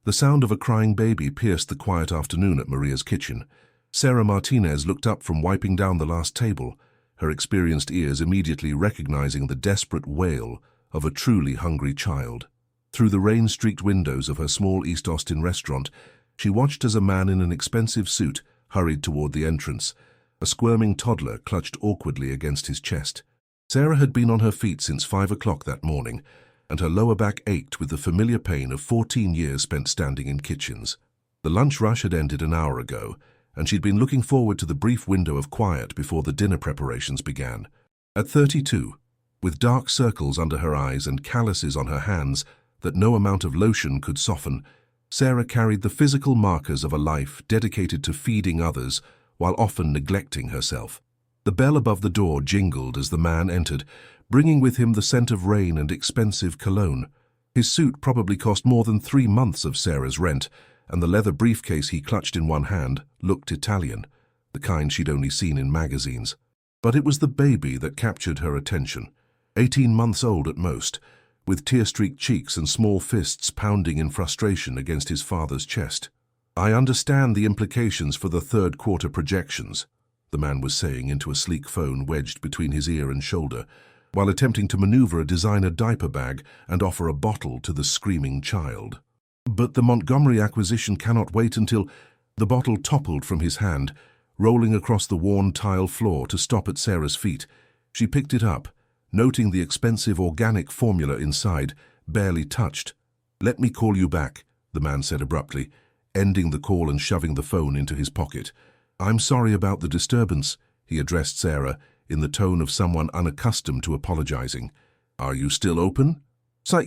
The sound of a crying baby pierced the quiet afternoon at Maria's kitchen. Sarah Martinez looked up from wiping down the last table, her experienced ears immediately recognizing the desperate wail of a truly hungry child. Through the rain-streaked windows of her small East Austin restaurant, she watched as a man in an expensive suit hurried toward the entrance. A squirming toddler clutched awkwardly against his chest. Sarah had been on her feet since 5 o'clock that morning, and her lower back ached with the familiar pain of 14 years spent standing in kitchens. The lunch rush had ended an hour ago, and she'd been looking forward to the brief window of quiet before the dinner preparations began. At 32, with dark circles under her eyes and calluses on her hands that no amount of lotion could soften, Sarah carried the physical markers of a life dedicated to feeding others while often neglecting herself. The bell above the door jingled as the man entered, bringing with him the scent of rain and expensive cologne. His suit probably cost more than 3 months of Sarah's rent, and the leather briefcase he clutched in one hand looked Italian, the kind she'd only seen in magazines. But it was the baby that captured her attention, 18 months old at most, with tear-streaked cheeks and small fists pounding in frustration against his father's chest. "I understand the implications for the third-quarter projections," the man was saying into a sleek phone wedged between his ear and shoulder, while attempting to maneuver a designer diaper bag and offer a bottle to the screaming child. "But the Montgomery acquisition cannot wait until—" The bottle toppled from his hand, rolling across the worn tile floor to stop at Sarah's feet. She picked it up, noting the expensive organic formula inside, barely touched. "Let me call you back," the man said abruptly, ending the call and shoving the phone into his pocket. "I'm sorry about the disturbance," he addressed Sarah, in the tone of someone unaccustomed to apologizing. "Are you still open?"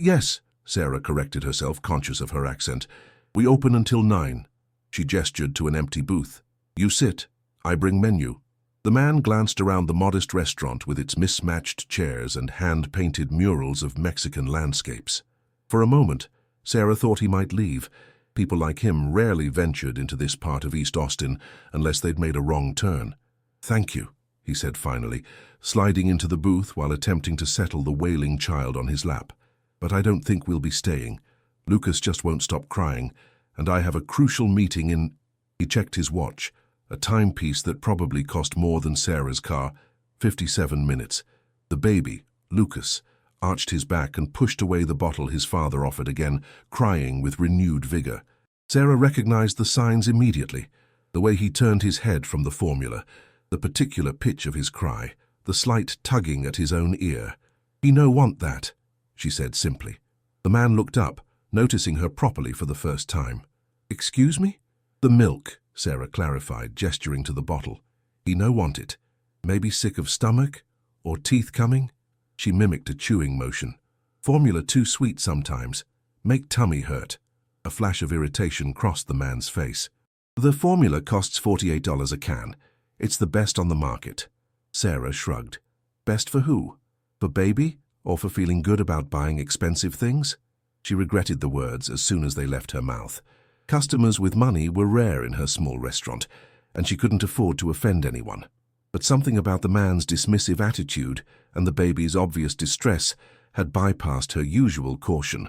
Yes," Sarah corrected herself, conscious of her accent. "We open until 9. She gestured to an empty booth. "You sit. I bring menu." The man glanced around the modest restaurant with its mismatched chairs and hand-painted murals of Mexican landscapes. For a moment, Sarah thought he might leave. People like him rarely ventured into this part of East Austin unless they'd made a wrong turn. "Thank you," he said finally, sliding into the booth while attempting to settle the wailing child on his lap. "But I don't think we'll be staying. Lucas just won't stop crying, and I have a crucial meeting in—" He checked his watch, a timepiece that probably cost more than Sarah's car. 57 minutes. The baby, Lucas, arched his back and pushed away the bottle his father offered again, crying with renewed vigor. Sarah recognized the signs immediately, the way he turned his head from the formula, the particular pitch of his cry, the slight tugging at his own ear. "He no want that," she said simply. The man looked up, noticing her properly for the first time. "Excuse me?" "The milk," Sarah clarified, gesturing to the bottle. "He no want it. Maybe sick of stomach? Or teeth coming?" She mimicked a chewing motion. "Formula too sweet sometimes. Make tummy hurt." A flash of irritation crossed the man's face. "The formula costs $48 a can. It's the best on the market." Sarah shrugged. "Best for who? For baby? Or for feeling good about buying expensive things?" She regretted the words as soon as they left her mouth. Customers with money were rare in her small restaurant, and she couldn't afford to offend anyone. But something about the man's dismissive attitude and the baby's obvious distress had bypassed her usual caution.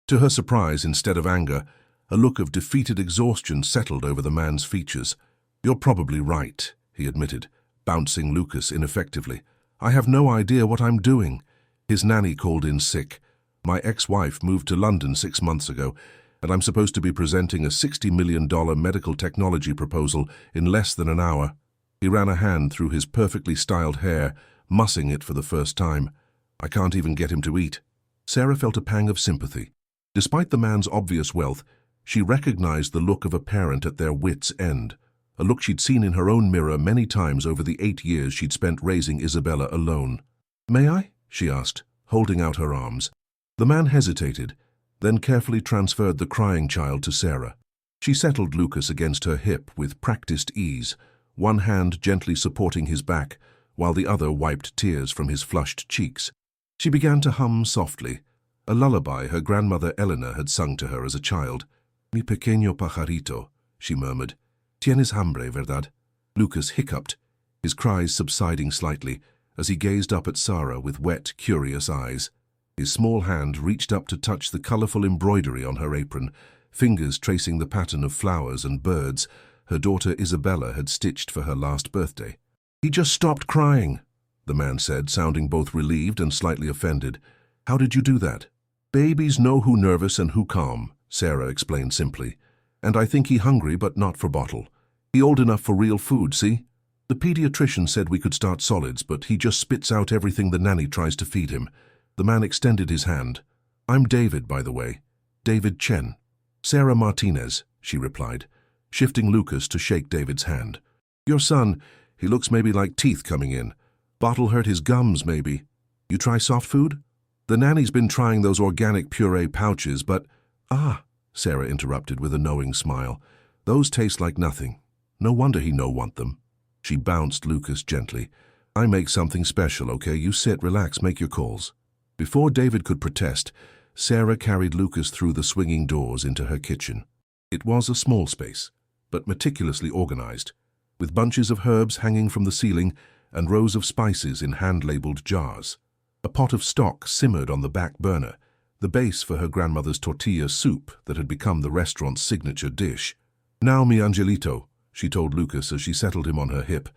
To her surprise, instead of anger, a look of defeated exhaustion settled over the man's features. "You're probably right," he admitted, bouncing Lucas ineffectively. "I have no idea what I'm doing. His nanny called in sick. My ex-wife moved to London 6 months ago, and I'm supposed to be presenting a $60 million medical technology proposal in less than an hour." He ran a hand through his perfectly styled hair, mussing it for the first time. "I can't even get him to eat." Sarah felt a pang of sympathy. Despite the man's obvious wealth, she recognized the look of a parent at their wits' end, a look she'd seen in her own mirror many times over the 8 years she'd spent raising Isabella alone. "May I?" she asked, holding out her arms. The man hesitated, then carefully transferred the crying child to Sarah. She settled Lucas against her hip with practiced ease, one hand gently supporting his back, while the other wiped tears from his flushed cheeks. She began to hum softly, a lullaby her grandmother Eleanor had sung to her as a child. "Mi pequeño pajarito," she murmured. "Tienes hambre, verdad?" Lucas hiccuped, his cries subsiding slightly as he gazed up at Sarah with wet, curious eyes. His small hand reached up to touch the colorful embroidery on her apron, fingers tracing the pattern of flowers and birds her daughter Isabella had stitched for her last birthday. "He just stopped crying," the man said, sounding both relieved and slightly offended. "How did you do that?" "Babies know who nervous and who calm," Sarah explained simply. "And I think he hungry, but not for bottle. He old enough for real food, see? The pediatrician said we could start solids, but he just spits out everything the nanny tries to feed him." The man extended his hand. "I'm David, by the way. David Chen." "Sarah Martinez," she replied, shifting Lucas to shake David's hand. "Your son, he looks maybe like teeth coming in. Bottle hurt his gums, maybe. You try soft food?" "The nanny's been trying those organic puree pouches, but—" "Ah," Sarah interrupted with a knowing smile. "Those taste like nothing. No wonder he no want them." She bounced Lucas gently. "I make something special, okay? You sit, relax, make your calls." Before David could protest, Sarah carried Lucas through the swinging doors into her kitchen. It was a small space, but meticulously organized, with bunches of herbs hanging from the ceiling and rows of spices in hand-labeled jars. A pot of stock simmered on the back burner, the base for her grandmother's tortilla soup that had become the restaurant's signature dish. "Now, mi angelito," she told Lucas as she settled him on her hip,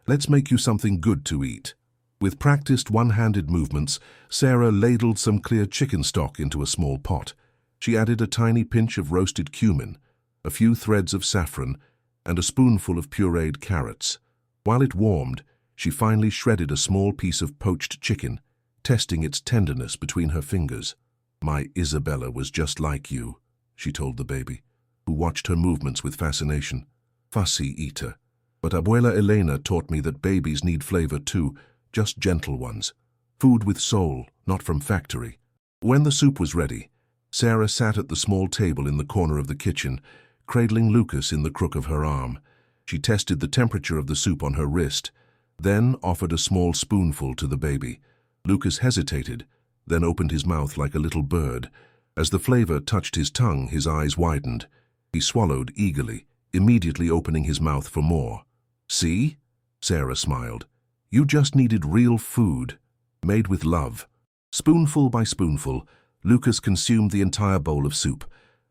"let's make you something good to eat." With practiced one-handed movements, Sarah ladled some clear chicken stock into a small pot. She added a tiny pinch of roasted cumin, a few threads of saffron, and a spoonful of pureed carrots. While it warmed, she finally shredded a small piece of poached chicken, testing its tenderness between her fingers. "My Isabella was just like you," she told the baby, who watched her movements with fascination. "Fussy eater. But Abuela Elena taught me that babies need flavor too, just gentle ones. Food with soul, not from factory." When the soup was ready, Sarah sat at the small table in the corner of the kitchen, cradling Lucas in the crook of her arm. She tested the temperature of the soup on her wrist, then offered a small spoonful to the baby. Lucas hesitated, then opened his mouth like a little bird. As the flavor touched his tongue, his eyes widened. He swallowed eagerly, immediately opening his mouth for more. "See?" Sarah smiled. "You just needed real food, made with love." Spoonful by spoonful, Lucas consumed the entire bowl of soup,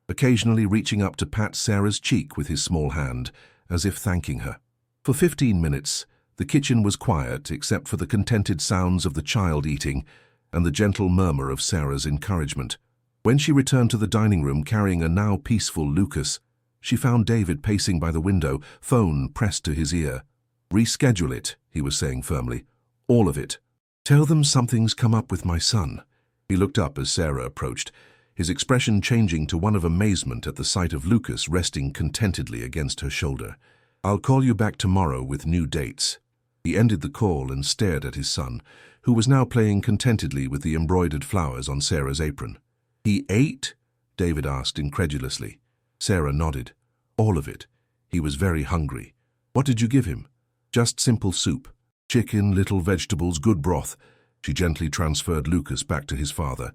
occasionally reaching up to pat Sarah's cheek with his small hand, as if thanking her. For 15 minutes, the kitchen was quiet except for the contented sounds of the child eating and the gentle murmur of Sarah's encouragement. When she returned to the dining room carrying a now peaceful Lucas, she found David pacing by the window, phone pressed to his ear. "Reschedule it," he was saying firmly. "All of it. Tell them something's come up with my son." He looked up as Sarah approached, his expression changing to one of amazement at the sight of Lucas resting contentedly against her shoulder. "I'll call you back tomorrow with new dates." He ended the call and stared at his son, who was now playing contentedly with the embroidered flowers on Sarah's apron. "He ate?" David asked incredulously. Sarah nodded. "All of it. He was very hungry." "What did you give him?" "Just simple soup. Chicken, little vegetables, good broth." She gently transferred Lucas back to his father.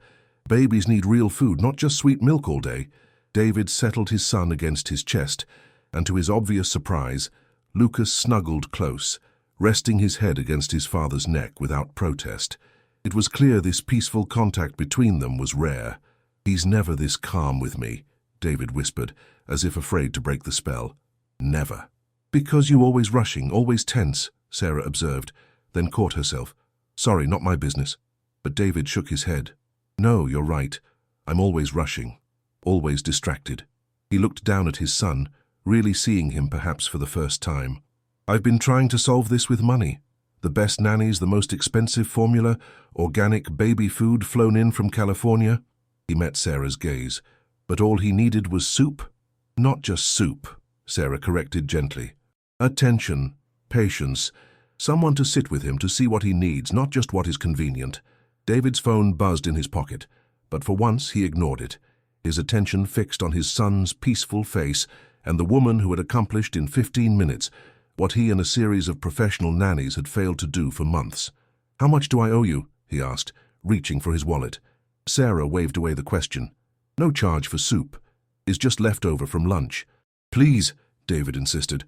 "Babies need real food, not just sweet milk all day." David settled his son against his chest, and to his obvious surprise, Lucas snuggled close, resting his head against his father's neck without protest. It was clear this peaceful contact between them was rare. "He's never this calm with me," David whispered, as if afraid to break the spell. "Never." "Because you always rushing, always tense," Sarah observed, then caught herself. "Sorry, not my business." But David shook his head. "No, you're right. I'm always rushing, always distracted." He looked down at his son, really seeing him perhaps for the first time. "I've been trying to solve this with money. The best nannies, the most expensive formula, organic baby food flown in from California." He met Sarah's gaze. "But all he needed was soup." "Not just soup," Sarah corrected gently. "Attention, patience, someone to sit with him to see what he needs, not just what is convenient." David's phone buzzed in his pocket, but for once he ignored it, his attention fixed on his son's peaceful face and the woman who had accomplished in 15 minutes what he and a series of professional nannies had failed to do for months. "How much do I owe you?" he asked, reaching for his wallet. Sarah waved away the question. "No charge for soup. It's just leftover from lunch." "Please," David insisted,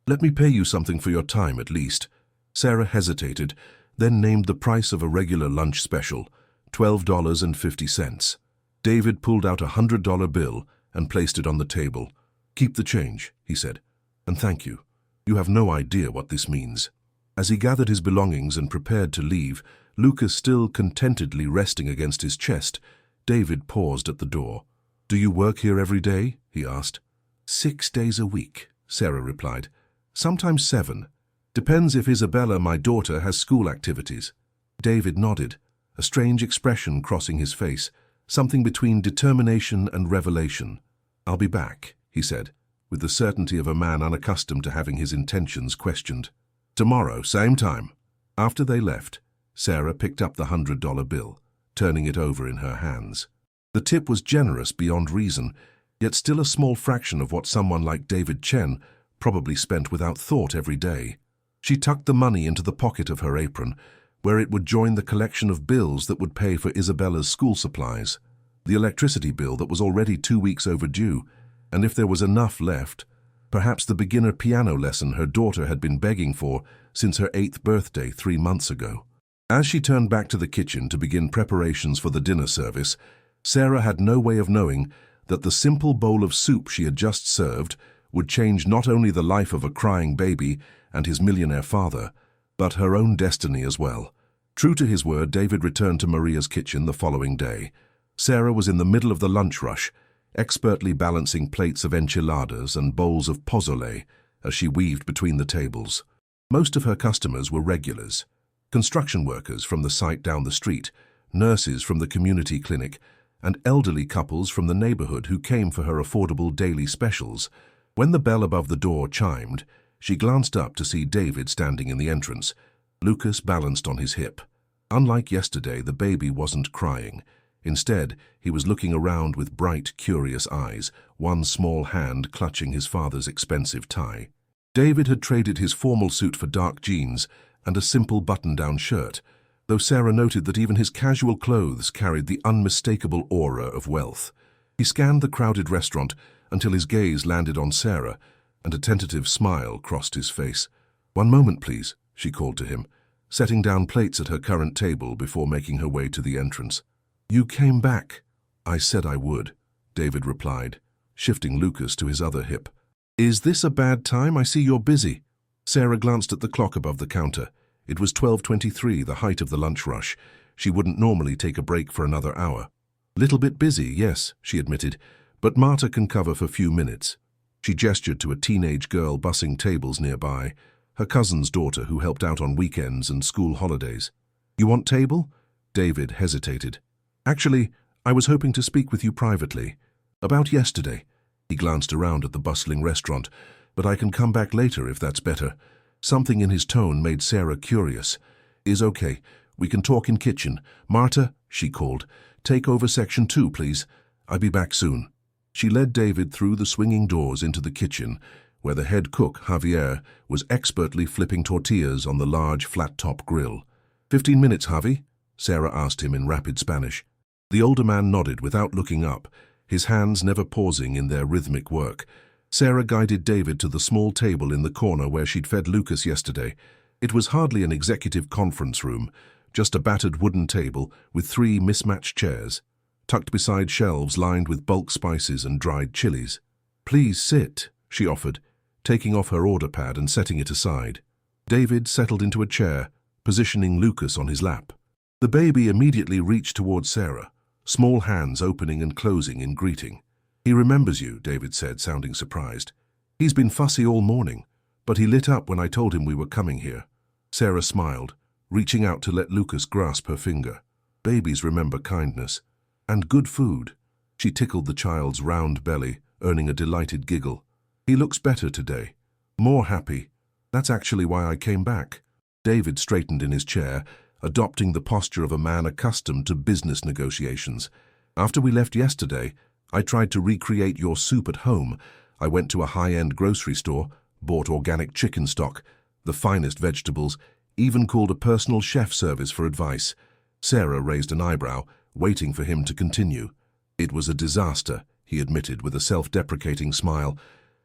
"let me pay you something for your time at least." Sarah hesitated, then named the price of a regular lunch special, $12.50. David pulled out a $100 bill and placed it on the table. "Keep the change," he said, "and thank you. You have no idea what this means." As he gathered his belongings and prepared to leave, Lucas still contentedly resting against his chest, David paused at the door. "Do you work here every day?" he asked. 6 days a week, Sarah replied. "Sometimes 7. Depends if Isabella, my daughter, has school activities." David nodded, a strange expression crossing his face, something between determination and revelation. "I'll be back," he said, with the certainty of a man unaccustomed to having his intentions questioned. "Tomorrow, same time." After they left, Sarah picked up the $100 bill, turning it over in her hands. The tip was generous beyond reason, yet still a small fraction of what someone like David Chen probably spent without thought every day. She tucked the money into the pocket of her apron, where it would join the collection of bills that would pay for Isabella's school supplies, the electricity bill that was already 2 weeks overdue, and if there was enough left, perhaps the beginner piano lesson her daughter had been begging for since her 8th birthday 3 months ago. As she turned back to the kitchen to begin preparations for the dinner service, Sarah had no way of knowing that the simple bowl of soup she had just served would change not only the life of a crying baby and his millionaire father, but her own destiny as well. True to his word, David returned to Maria's kitchen the following day. Sarah was in the middle of the lunch rush, expertly balancing plates of enchiladas and bowls of pozole as she weaved between the tables. Most of her customers were regulars: construction workers from the site down the street, nurses from the community clinic, and elderly couples from the neighborhood who came for her affordable daily specials. When the bell above the door chimed, she glanced up to see David standing in the entrance, Lucas balanced on his hip. Unlike yesterday, the baby wasn't crying. Instead, he was looking around with bright, curious eyes, one small hand clutching his father's expensive tie. David had traded his formal suit for dark jeans and a simple button-down shirt, though Sarah noted that even his casual clothes carried the unmistakable aura of wealth. He scanned the crowded restaurant until his gaze landed on Sarah, and a tentative smile crossed his face. "One moment, please," she called to him, setting down plates at her current table before making her way to the entrance. "You came back." "I said I would," David replied, shifting Lucas to his other hip. "Is this a bad time? I see you're busy." Sarah glanced at the clock above the counter. It was 12:23, the height of the lunch rush. She wouldn't normally take a break for another hour. "Little bit busy, yes," she admitted, "but Marta can cover for a few minutes." She gestured to a teenage girl bussing tables nearby, her cousin's daughter who helped out on weekends and school holidays. "You want table?" David hesitated. "Actually, I was hoping to speak with you privately. About yesterday." He glanced around at the bustling restaurant. "But I can come back later if that's better." Something in his tone made Sarah curious. "Is okay. We can talk in kitchen. Marta," she called, "take over section 2, please. I'll be back soon." She led David through the swinging doors into the kitchen, where the head cook, Javier, was expertly flipping tortillas on the large flat-top grill. 15 minutes, Javi?" Sarah asked him in rapid Spanish. The older man nodded without looking up, his hands never pausing in their rhythmic work. Sarah guided David to the small table in the corner where she'd fed Lucas yesterday. It was hardly an executive conference room, just a battered wooden table with 3 mismatched chairs, tucked beside shelves lined with bulk spices and dried chilies. "Please sit," she offered, taking off her order pad and setting it aside. David settled into a chair, positioning Lucas on his lap. The baby immediately reached towards Sarah, small hands opening and closing in greeting. "He remembers you," David said, sounding surprised. "He's been fussy all morning, but he lit up when I told him we were coming here." Sarah smiled, reaching out to let Lucas grasp her finger. Babies remember kindness. "And good food." She tickled the child's round belly, earning a delighted giggle. "He looks better today. More happy. That's actually why I came back." David straightened in his chair, adopting the posture of a man accustomed to business negotiations. "After we left yesterday, I tried to recreate your soup at home. I went to a high-end grocery store, bought organic chicken stock, the finest vegetables, even called a personal chef service for advice." Sarah raised an eyebrow, waiting for him to continue. "It was a disaster," he admitted with a self-deprecating smile.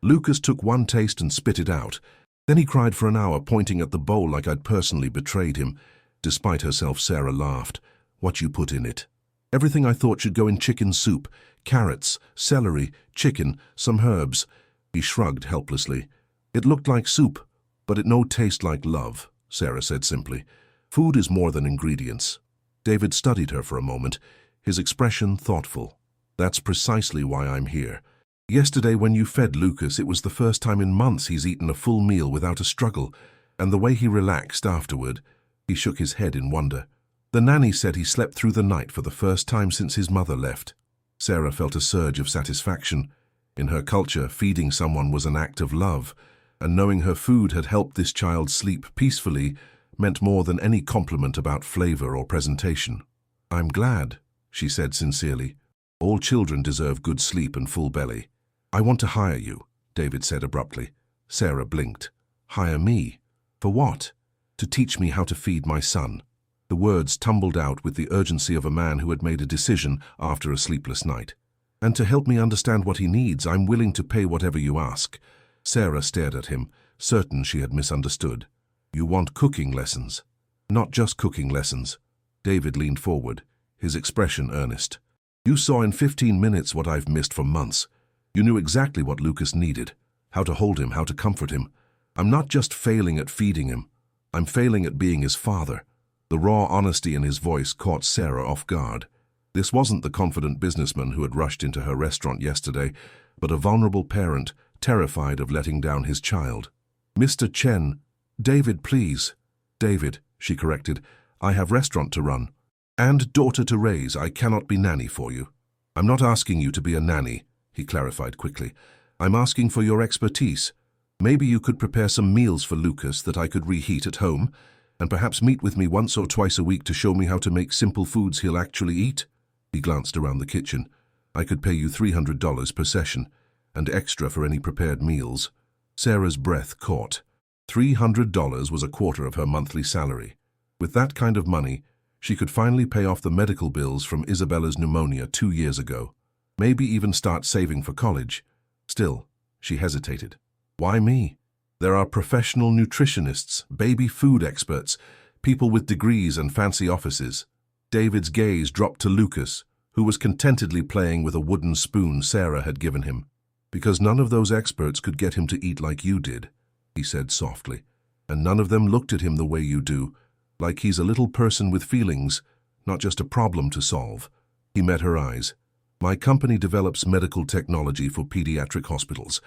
"Lucas took one taste and spit it out. Then he cried for an hour, pointing at the bowl like I'd personally betrayed him." Despite herself, Sarah laughed. "What you put in it?" Everything I thought should go in chicken soup. Carrots, celery, chicken, some herbs. He shrugged helplessly. It looked like soup, but it no taste like love, Sarah said simply. Food is more than ingredients. David studied her for a moment, his expression thoughtful. That's precisely why I'm here. Yesterday when you fed Lucas, it was the first time in months he's eaten a full meal without a struggle, and the way he relaxed afterward, he shook his head in wonder. The nanny said he slept through the night for the first time since his mother left. Sarah felt a surge of satisfaction. In her culture, feeding someone was an act of love, and knowing her food had helped this child sleep peacefully meant more than any compliment about flavor or presentation. I'm glad, she said sincerely. All children deserve good sleep and full belly. I want to hire you, David said abruptly. Sarah blinked. Hire me? For what? To teach me how to feed my son. The words tumbled out with the urgency of a man who had made a decision after a sleepless night. And to help me understand what he needs, I'm willing to pay whatever you ask. Sarah stared at him, certain she had misunderstood. You want cooking lessons? Not just cooking lessons. David leaned forward, his expression earnest. You saw in 15 minutes what I've missed for months. You knew exactly what Lucas needed, how to hold him, how to comfort him. I'm not just failing at feeding him. I'm failing at being his father. The raw honesty in his voice caught Sarah off guard. This wasn't the confident businessman who had rushed into her restaurant yesterday, but a vulnerable parent terrified of letting down his child. Mr. Chen, David, please. David, she corrected, I have restaurant to run. And daughter to raise. I cannot be nanny for you. I'm not asking you to be a nanny, he clarified quickly. I'm asking for your expertise. Maybe you could prepare some meals for Lucas that I could reheat at home, and perhaps meet with me once or twice a week to show me how to make simple foods he'll actually eat. He glanced around the kitchen. I could pay you $300 per session, and extra for any prepared meals. Sarah's breath caught. $300 was a quarter of her monthly salary. With that kind of money, she could finally pay off the medical bills from Isabella's pneumonia 2 years ago. Maybe even start saving for college. Still, she hesitated. Why me? There are professional nutritionists, baby food experts, people with degrees and fancy offices. David's gaze dropped to Lucas, who was contentedly playing with a wooden spoon Sarah had given him. Because none of those experts could get him to eat like you did, he said softly. And none of them looked at him the way you do, like he's a little person with feelings, not just a problem to solve. He met her eyes. My company develops medical technology for pediatric hospitals.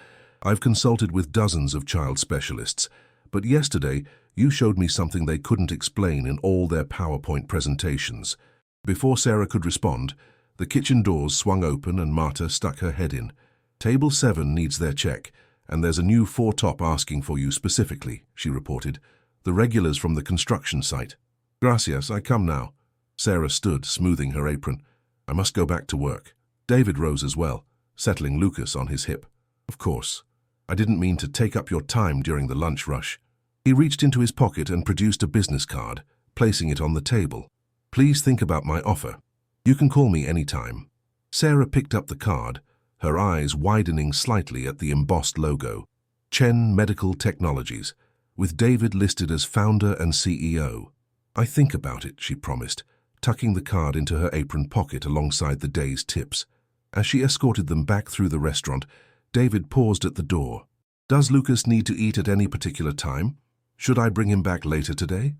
I've consulted with dozens of child specialists, but yesterday you showed me something they couldn't explain in all their PowerPoint presentations. Before Sarah could respond, the kitchen doors swung open and Marta stuck her head in. Table 7 needs their check, and there's a new four-top asking for you specifically, she reported. The regulars from the construction site. Gracias, I come now. Sarah stood, smoothing her apron. I must go back to work. David rose as well, settling Lucas on his hip. Of course. I didn't mean to take up your time during the lunch rush. He reached into his pocket and produced a business card, placing it on the table. Please think about my offer. You can call me any time. Sarah picked up the card, her eyes widening slightly at the embossed logo. Chen Medical Technologies, with David listed as founder and CEO. I think about it, she promised, tucking the card into her apron pocket alongside the day's tips. As she escorted them back through the restaurant, David paused at the door. Does Lucas need to eat at any particular time? Should I bring him back later today?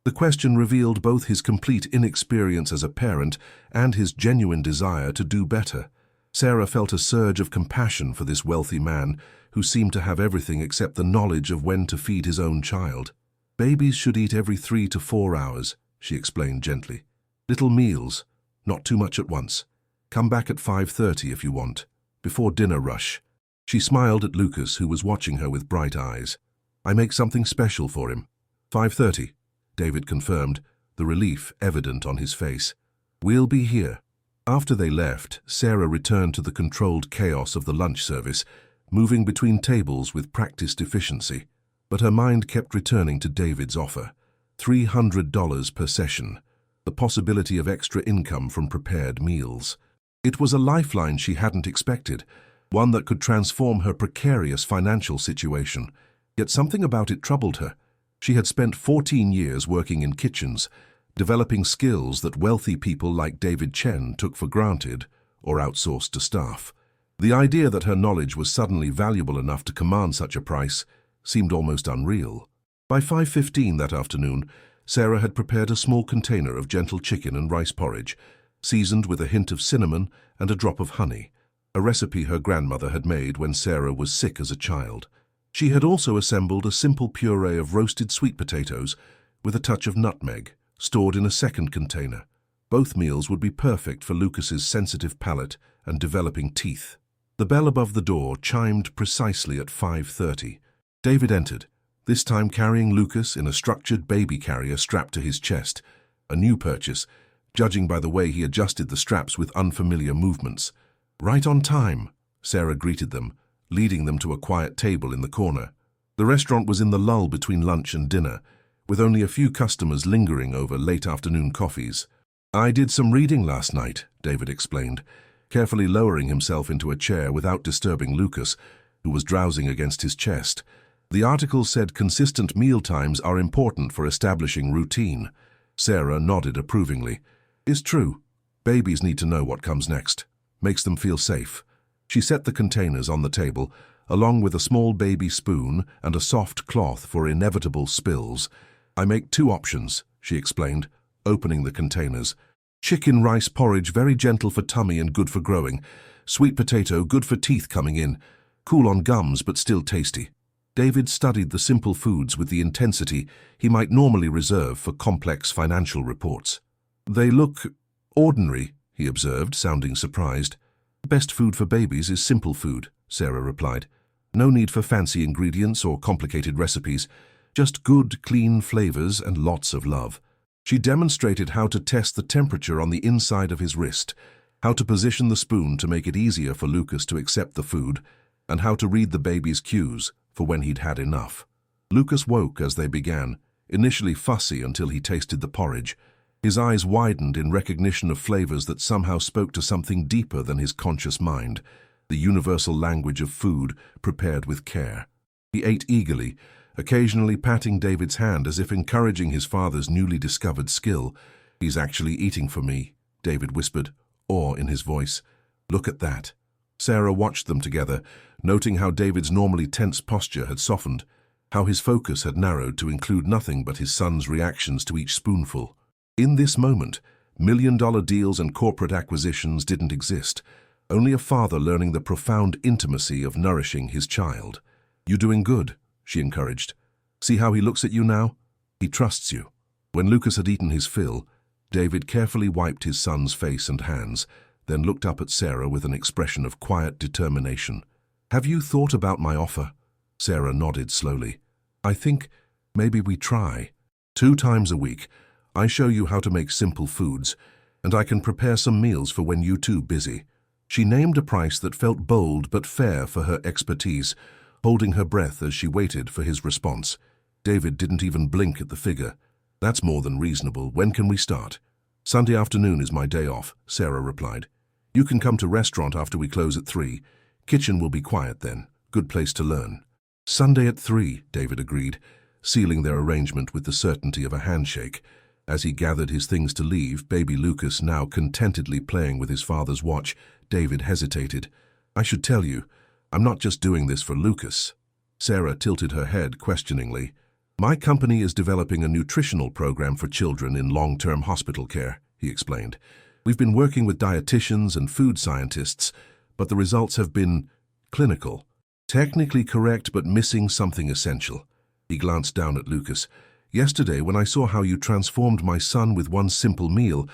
The question revealed both his complete inexperience as a parent and his genuine desire to do better. Sarah felt a surge of compassion for this wealthy man who seemed to have everything except the knowledge of when to feed his own child. Babies should eat every 3 to 4 hours, she explained gently. Little meals, not too much at once. Come back at 5:30 if you want, before dinner rush. She smiled at Lucas, who was watching her with bright eyes. I make something special for him. 5:30, David confirmed, the relief evident on his face. We'll be here. After they left, Sarah returned to the controlled chaos of the lunch service, moving between tables with practiced efficiency. But her mind kept returning to David's offer. $300 per session, the possibility of extra income from prepared meals. It was a lifeline she hadn't expected, one that could transform her precarious financial situation. Yet something about it troubled her. She had spent 14 years working in kitchens, developing skills that wealthy people like David Chen took for granted or outsourced to staff. The idea that her knowledge was suddenly valuable enough to command such a price seemed almost unreal. By 5:15 that afternoon, Sarah had prepared a small container of gentle chicken and rice porridge, seasoned with a hint of cinnamon and a drop of honey, a recipe her grandmother had made when Sarah was sick as a child. She had also assembled a simple puree of roasted sweet potatoes with a touch of nutmeg, stored in a second container. Both meals would be perfect for Lucas's sensitive palate and developing teeth. The bell above the door chimed precisely at 5:30. David entered, this time carrying Lucas in a structured baby carrier strapped to his chest, a new purchase, judging by the way he adjusted the straps with unfamiliar movements. "Right on time," Sarah greeted them, leading them to a quiet table in the corner. The restaurant was in the lull between lunch and dinner, with only a few customers lingering over late afternoon coffees. "I did some reading last night," David explained, carefully lowering himself into a chair without disturbing Lucas, who was drowsing against his chest. "The article said consistent meal times are important for establishing routine." Sarah nodded approvingly. "It's true. Babies need to know what comes next. Makes them feel safe." She set the containers on the table, along with a small baby spoon and a soft cloth for inevitable spills. "I make 2 options," she explained, opening the containers. "Chicken rice porridge, very gentle for tummy and good for growing. Sweet potato, good for teeth coming in. Cool on gums but still tasty." David studied the simple foods with the intensity he might normally reserve for complex financial reports. "They look ordinary," he observed, sounding surprised. "Best food for babies is simple food," Sarah replied. "No need for fancy ingredients or complicated recipes, just good, clean flavors and lots of love." She demonstrated how to test the temperature on the inside of his wrist, how to position the spoon to make it easier for Lucas to accept the food, and how to read the baby's cues for when he'd had enough. Lucas woke as they began, initially fussy until he tasted the porridge. His eyes widened in recognition of flavors that somehow spoke to something deeper than his conscious mind, the universal language of food prepared with care. He ate eagerly, occasionally patting David's hand as if encouraging his father's newly discovered skill. "He's actually eating for me," David whispered, awe in his voice. "Look at that." Sarah watched them together, noting how David's normally tense posture had softened, how his focus had narrowed to include nothing but his son's reactions to each spoonful. In this moment, million-dollar deals and corporate acquisitions didn't exist, only a father learning the profound intimacy of nourishing his child. "You're doing good," she encouraged. "See how he looks at you now? He trusts you." When Lucas had eaten his fill, David carefully wiped his son's face and hands, then looked up at Sarah with an expression of quiet determination. "Have you thought about my offer?" Sarah nodded slowly. "I think maybe we try. 2 times a week, I show you how to make simple foods, and I can prepare some meals for when you two busy." She named a price that felt bold but fair for her expertise, holding her breath as she waited for his response. David didn't even blink at the figure. "That's more than reasonable. When can we start?" "Sunday afternoon is my day off," Sarah replied. "You can come to restaurant after we close at 3. Kitchen will be quiet then. Good place to learn." "Sunday at 3, David agreed, sealing their arrangement with the certainty of a handshake. As he gathered his things to leave, baby Lucas now contentedly playing with his father's watch, David hesitated. "I should tell you, I'm not just doing this for Lucas." Sarah tilted her head questioningly. "My company is developing a nutritional program for children in long-term hospital care," he explained. "We've been working with dietitians and food scientists, but the results have been clinical. Technically correct, but missing something essential." He glanced down at Lucas. "Yesterday, when I saw how you transformed my son with one simple meal,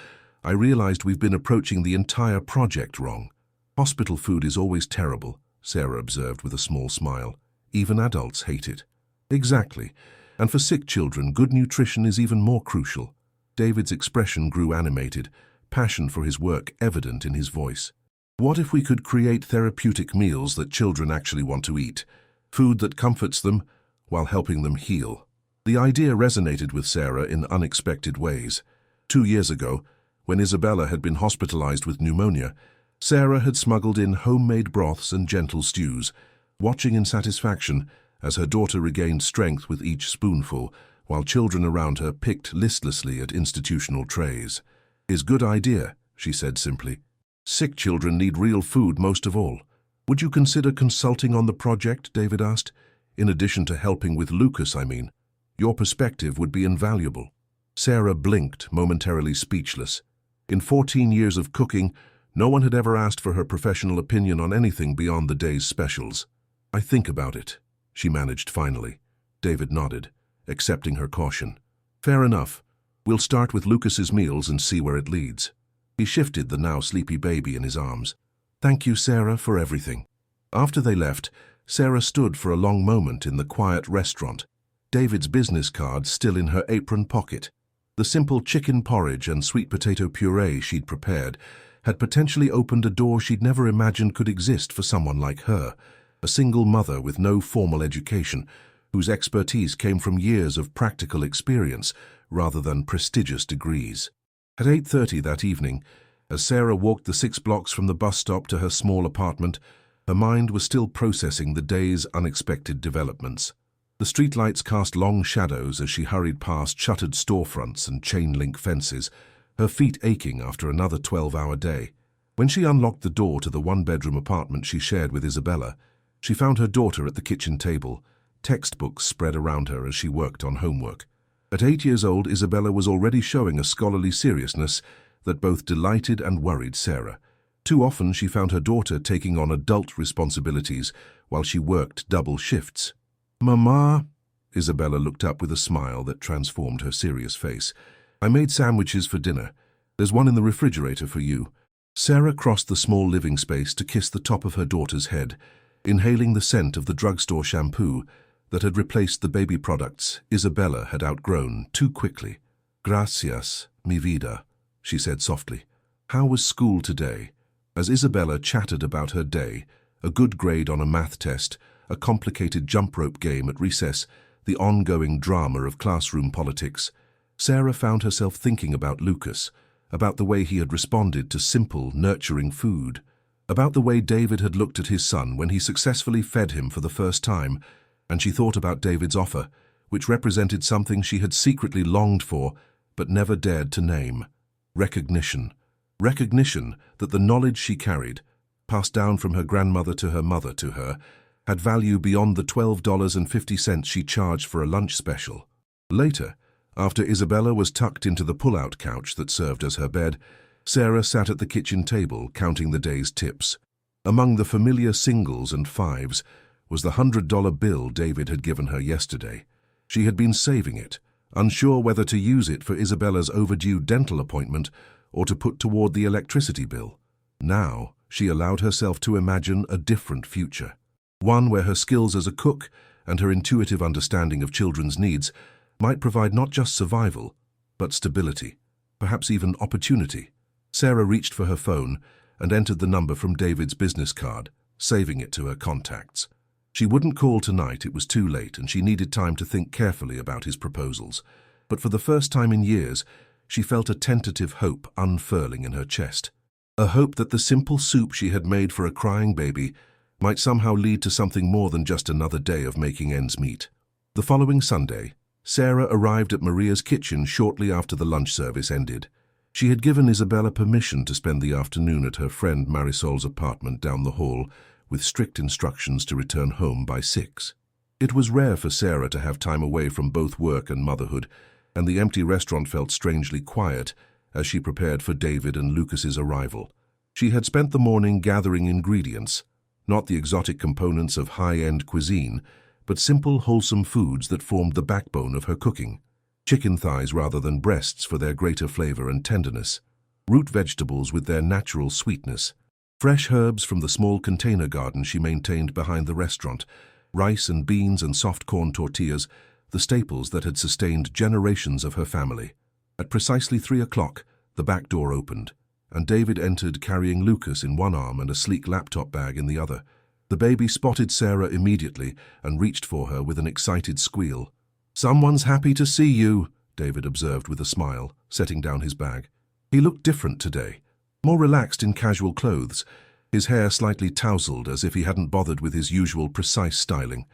I realized we've been approaching the entire project wrong." "Hospital food is always terrible," Sarah observed with a small smile. "Even adults hate it." "Exactly. And for sick children, good nutrition is even more crucial." David's expression grew animated, passion for his work evident in his voice. "What if we could create therapeutic meals that children actually want to eat? Food that comforts them while helping them heal." The idea resonated with Sarah in unexpected ways. 2 years ago, when Isabella had been hospitalized with pneumonia, Sarah had smuggled in homemade broths and gentle stews, watching in satisfaction as her daughter regained strength with each spoonful, while children around her picked listlessly at institutional trays. "Is good idea," she said simply. "Sick children need real food most of all." "Would you consider consulting on the project?" David asked. "In addition to helping with Lucas, I mean. Your perspective would be invaluable." Sarah blinked, momentarily speechless. In 14 years of cooking, no one had ever asked for her professional opinion on anything beyond the day's specials. "I think about it," she managed finally. David nodded, accepting her caution. "Fair enough. We'll start with Lucas's meals and see where it leads." He shifted the now sleepy baby in his arms. "Thank you, Sarah, for everything." After they left, Sarah stood for a long moment in the quiet restaurant, David's business card still in her apron pocket. The simple chicken porridge and sweet potato puree she'd prepared had potentially opened a door she'd never imagined could exist for someone like her, a single mother with no formal education, whose expertise came from years of practical experience rather than prestigious degrees. At 8:30 that evening, as Sarah walked the 6 blocks from the bus stop to her small apartment, her mind was still processing the day's unexpected developments. The streetlights cast long shadows as she hurried past shuttered storefronts and chain-link fences, her feet aching after another 12-hour day. When she unlocked the door to the one-bedroom apartment she shared with Isabella, she found her daughter at the kitchen table, textbooks spread around her as she worked on homework. At 8 years old, Isabella was already showing a scholarly seriousness that both delighted and worried Sarah. Too often she found her daughter taking on adult responsibilities while she worked double shifts. "Mama," Isabella looked up with a smile that transformed her serious face. "I made sandwiches for dinner. There's one in the refrigerator for you." Sarah crossed the small living space to kiss the top of her daughter's head, inhaling the scent of the drugstore shampoo that had replaced the baby products Isabella had outgrown too quickly. "Gracias, mi vida," she said softly. "How was school today?" As Isabella chattered about her day, a good grade on a math test, a complicated jump rope game at recess, the ongoing drama of classroom politics, Sarah found herself thinking about Lucas, about the way he had responded to simple, nurturing food, about the way David had looked at his son when he successfully fed him for the first time, and she thought about David's offer, which represented something she had secretly longed for but never dared to name: recognition. Recognition that the knowledge she carried, passed down from her grandmother to her mother to her, had value beyond the $12.50 she charged for a lunch special. Later, after Isabella was tucked into the pull-out couch that served as her bed, Sarah sat at the kitchen table counting the day's tips. Among the familiar singles and fives was the $100 bill David had given her yesterday. She had been saving it, unsure whether to use it for Isabella's overdue dental appointment or to put toward the electricity bill. Now, she allowed herself to imagine a different future. One where her skills as a cook and her intuitive understanding of children's needs might provide not just survival, but stability, perhaps even opportunity. Sarah reached for her phone and entered the number from David's business card, saving it to her contacts. She wouldn't call tonight, it was too late, and she needed time to think carefully about his proposals. But for the first time in years, she felt a tentative hope unfurling in her chest. A hope that the simple soup she had made for a crying baby might somehow lead to something more than just another day of making ends meet. The following Sunday, Sarah arrived at Maria's kitchen shortly after the lunch service ended. She had given Isabella permission to spend the afternoon at her friend Marisol's apartment down the hall, with strict instructions to return home by 6. It was rare for Sarah to have time away from both work and motherhood, and the empty restaurant felt strangely quiet as she prepared for David and Lucas's arrival. She had spent the morning gathering ingredients, not the exotic components of high-end cuisine, but simple, wholesome foods that formed the backbone of her cooking. Chicken thighs rather than breasts for their greater flavor and tenderness, root vegetables with their natural sweetness, fresh herbs from the small container garden she maintained behind the restaurant, rice and beans and soft corn tortillas, the staples that had sustained generations of her family. At precisely 3 o'clock, the back door opened, and David entered carrying Lucas in one arm and a sleek laptop bag in the other. The baby spotted Sarah immediately and reached for her with an excited squeal. "Someone's happy to see you," David observed with a smile, setting down his bag. He looked different today, more relaxed in casual clothes, his hair slightly tousled as if he hadn't bothered with his usual precise styling.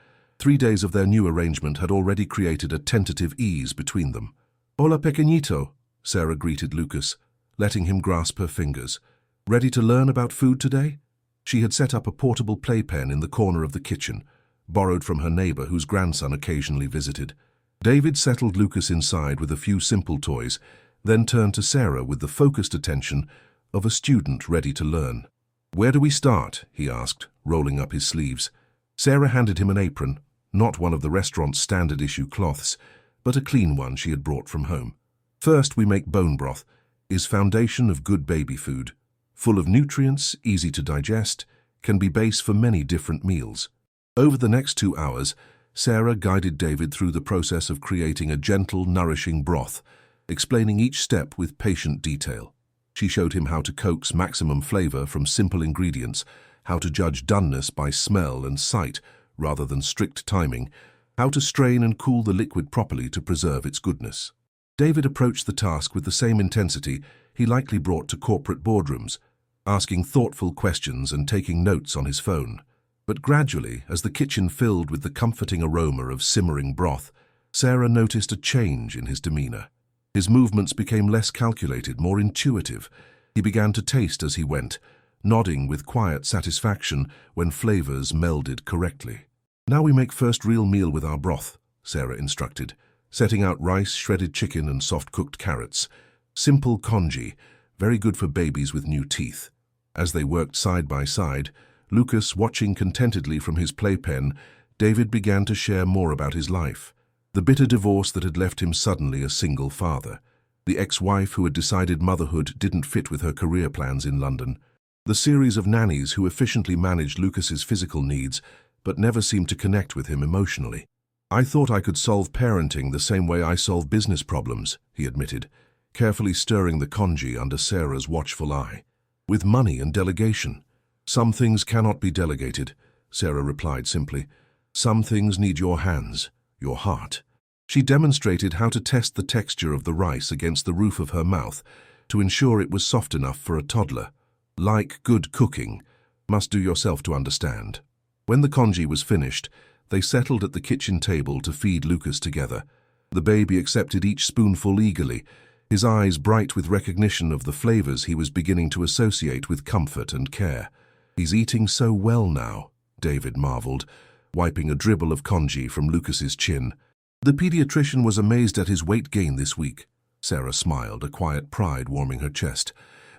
3 days of their new arrangement had already created a tentative ease between them. "Hola, pequeñito," Sarah greeted Lucas, letting him grasp her fingers. "Ready to learn about food today?" She had set up a portable playpen in the corner of the kitchen, borrowed from her neighbor whose grandson occasionally visited. David settled Lucas inside with a few simple toys, then turned to Sarah with the focused attention of a student ready to learn. "Where do we start?" he asked, rolling up his sleeves. Sarah handed him an apron, not one of the restaurant's standard-issue cloths, but a clean one she had brought from home. "First, we make bone broth, is foundation of good baby food. Full of nutrients, easy to digest, can be base for many different meals." Over the next 2 hours, Sarah guided David through the process of creating a gentle, nourishing broth, explaining each step with patient detail. She showed him how to coax maximum flavor from simple ingredients, how to judge doneness by smell and sight rather than strict timing, how to strain and cool the liquid properly to preserve its goodness. David approached the task with the same intensity he likely brought to corporate boardrooms, asking thoughtful questions and taking notes on his phone. But gradually, as the kitchen filled with the comforting aroma of simmering broth, Sarah noticed a change in his demeanor. His movements became less calculated, more intuitive. He began to taste as he went, nodding with quiet satisfaction when flavors melded correctly. "Now we make first real meal with our broth," Sarah instructed, setting out rice, shredded chicken, and soft-cooked carrots. Simple congee, very good for babies with new teeth. As they worked side by side, Lucas watching contentedly from his playpen, David began to share more about his life. The bitter divorce that had left him suddenly a single father. The ex-wife who had decided motherhood didn't fit with her career plans in London. The series of nannies who efficiently managed Lucas's physical needs but never seemed to connect with him emotionally. "I thought I could solve parenting the same way I solve business problems," he admitted, carefully stirring the congee under Sarah's watchful eye. "With money and delegation. Some things cannot be delegated," Sarah replied simply. "Some things need your hands, your heart." She demonstrated how to test the texture of the rice against the roof of her mouth to ensure it was soft enough for a toddler. Like good cooking, must do yourself to understand. When the congee was finished, they settled at the kitchen table to feed Lucas together. The baby accepted each spoonful eagerly, his eyes bright with recognition of the flavors he was beginning to associate with comfort and care. "He's eating so well now," David marveled, wiping a dribble of congee from Lucas's chin. "The pediatrician was amazed at his weight gain this week." Sarah smiled, a quiet pride warming her chest.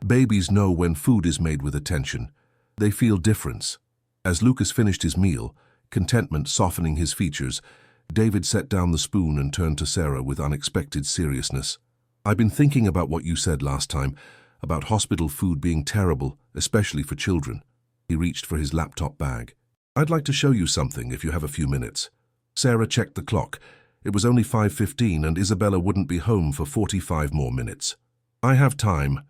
"Babies know when food is made with attention. They feel difference." As Lucas finished his meal, contentment softening his features, David set down the spoon and turned to Sarah with unexpected seriousness. "I've been thinking about what you said last time, about hospital food being terrible, especially for children." He reached for his laptop bag. "I'd like to show you something if you have a few minutes." Sarah checked the clock. It was only 5:15 and Isabella wouldn't be home for 45 more minutes. "I have time."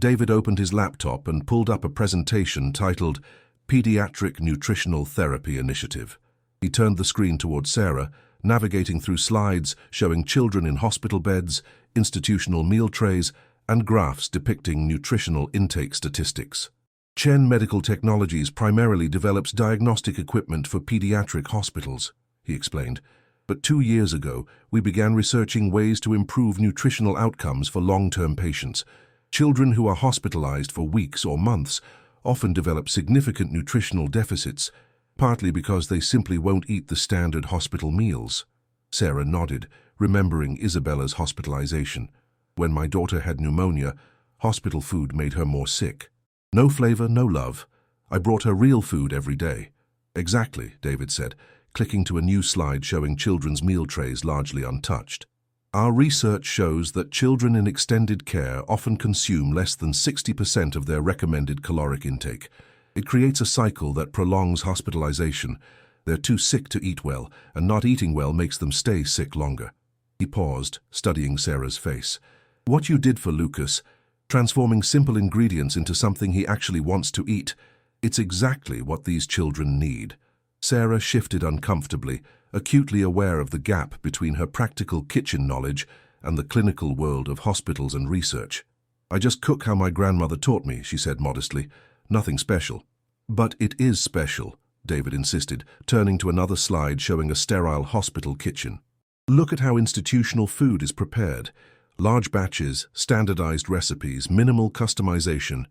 David opened his laptop and pulled up a presentation titled Pediatric Nutritional Therapy Initiative. He turned the screen towards Sarah, navigating through slides showing children in hospital beds, institutional meal trays, and graphs depicting nutritional intake statistics. Chen Medical Technologies primarily develops diagnostic equipment for pediatric hospitals, he explained. But 2 years ago, we began researching ways to improve nutritional outcomes for long-term patients. Children who are hospitalized for weeks or months often develop significant nutritional deficits, partly because they simply won't eat the standard hospital meals. Sarah nodded, remembering Isabella's hospitalization. "When my daughter had pneumonia, hospital food made her more sick. No flavor, no love. I brought her real food every day." "Exactly," David said, clicking to a new slide showing children's meal trays largely untouched. "Our research shows that children in extended care often consume less than 60% of their recommended caloric intake. It creates a cycle that prolongs hospitalization. They're too sick to eat well, and not eating well makes them stay sick longer." He paused, studying Sarah's face. "What you did for Lucas, transforming simple ingredients into something he actually wants to eat, it's exactly what these children need." Sarah shifted uncomfortably, acutely aware of the gap between her practical kitchen knowledge and the clinical world of hospitals and research. "I just cook how my grandmother taught me," she said modestly. "Nothing special." "But it is special," David insisted, turning to another slide showing a sterile hospital kitchen. Look at how institutional food is prepared. Large batches, standardized recipes, minimal customization.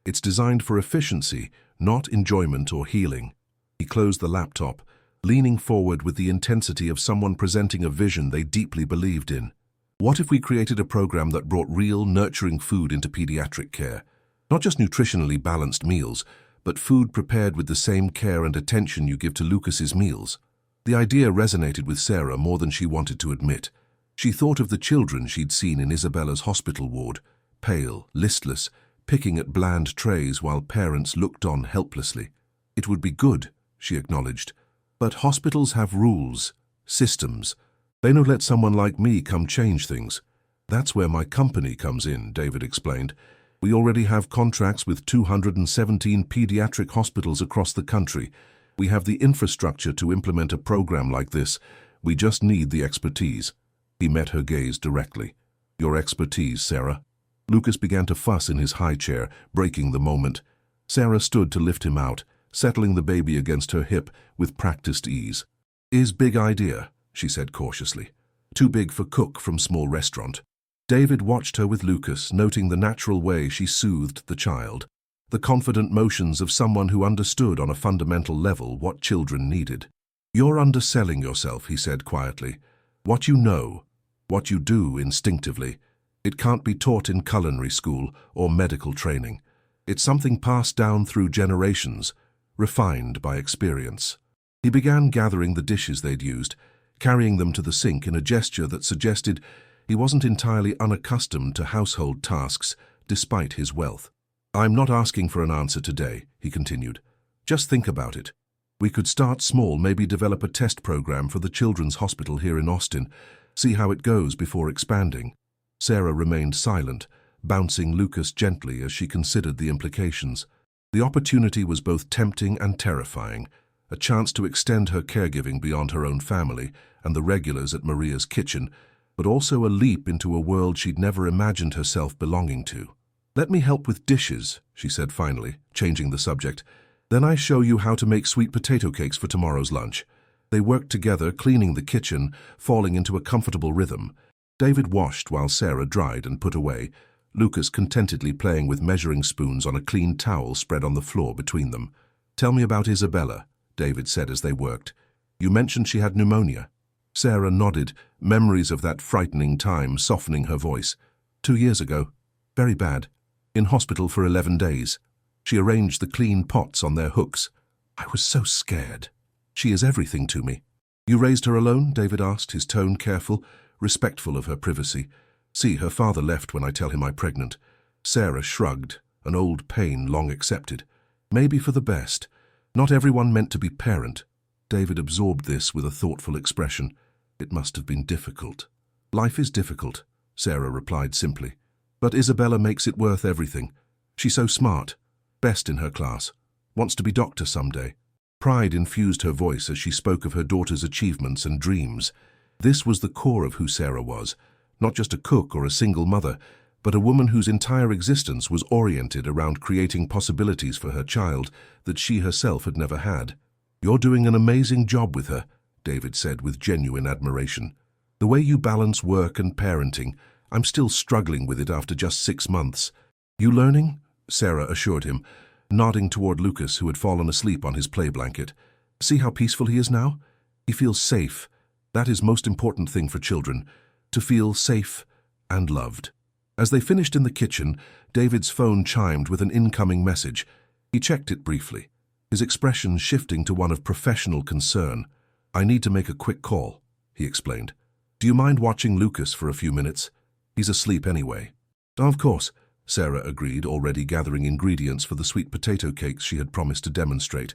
It's designed for efficiency, not enjoyment or healing. He closed the laptop, leaning forward with the intensity of someone presenting a vision they deeply believed in. What if we created a program that brought real, nurturing food into pediatric care? Not just nutritionally balanced meals, but food prepared with the same care and attention you give to Lucas's meals. The idea resonated with Sarah more than she wanted to admit. She thought of the children she'd seen in Isabella's hospital ward, pale, listless, picking at bland trays while parents looked on helplessly. It would be good, she acknowledged. But hospitals have rules, systems. They don't let someone like me come change things. That's where my company comes in, David explained. We already have contracts with 217 pediatric hospitals across the country. We have the infrastructure to implement a program like this. We just need the expertise. He met her gaze directly. Your expertise, Sarah. Lucas began to fuss in his high chair, breaking the moment. Sarah stood to lift him out, settling the baby against her hip with practiced ease. Is big idea, she said cautiously. Too big for cook from small restaurant. David watched her with Lucas, noting the natural way she soothed the child, the confident motions of someone who understood on a fundamental level what children needed. You're underselling yourself, he said quietly. What you know, what you do instinctively, it can't be taught in culinary school or medical training. It's something passed down through generations, refined by experience. He began gathering the dishes they'd used, carrying them to the sink in a gesture that suggested he wasn't entirely unaccustomed to household tasks, despite his wealth. I'm not asking for an answer today, he continued. Just think about it. We could start small, maybe develop a test program for the children's hospital here in Austin, see how it goes before expanding. Sarah remained silent, bouncing Lucas gently as she considered the implications. The opportunity was both tempting and terrifying, a chance to extend her caregiving beyond her own family and the regulars at Maria's kitchen, but also a leap into a world she'd never imagined herself belonging to. Let me help with dishes, she said finally, changing the subject. Then I show you how to make sweet potato cakes for tomorrow's lunch. They worked together, cleaning the kitchen, falling into a comfortable rhythm. David washed while Sarah dried and put away, Lucas contentedly playing with measuring spoons on a clean towel spread on the floor between them. Tell me about Isabella, David said as they worked. You mentioned she had pneumonia. Sarah nodded, memories of that frightening time softening her voice. 2 years ago. Very bad. In hospital for 11 days. She arranged the clean pots on their hooks. I was so scared. She is everything to me. You raised her alone? David asked, his tone careful, respectful of her privacy. See, her father left when I tell him I'm pregnant. Sarah shrugged, an old pain long accepted. Maybe for the best. Not everyone meant to be parent. David absorbed this with a thoughtful expression. It must have been difficult. Life is difficult, Sarah replied simply. But Isabella makes it worth everything. She's so smart, best in her class, wants to be doctor someday. Pride infused her voice as she spoke of her daughter's achievements and dreams. This was the core of who Sarah was, not just a cook or a single mother, but a woman whose entire existence was oriented around creating possibilities for her child that she herself had never had. You're doing an amazing job with her, David said with genuine admiration. The way you balance work and parenting, I'm still struggling with it after just 6 months. You learning? Sarah assured him, nodding toward Lucas, who had fallen asleep on his play blanket. See how peaceful he is now? He feels safe. That is most important thing for children, to feel safe and loved. As they finished in the kitchen, David's phone chimed with an incoming message. He checked it briefly, his expression shifting to one of professional concern. I need to make a quick call, he explained. Do you mind watching Lucas for a few minutes? He's asleep anyway. Of course, Sarah agreed, already gathering ingredients for the sweet potato cakes she had promised to demonstrate.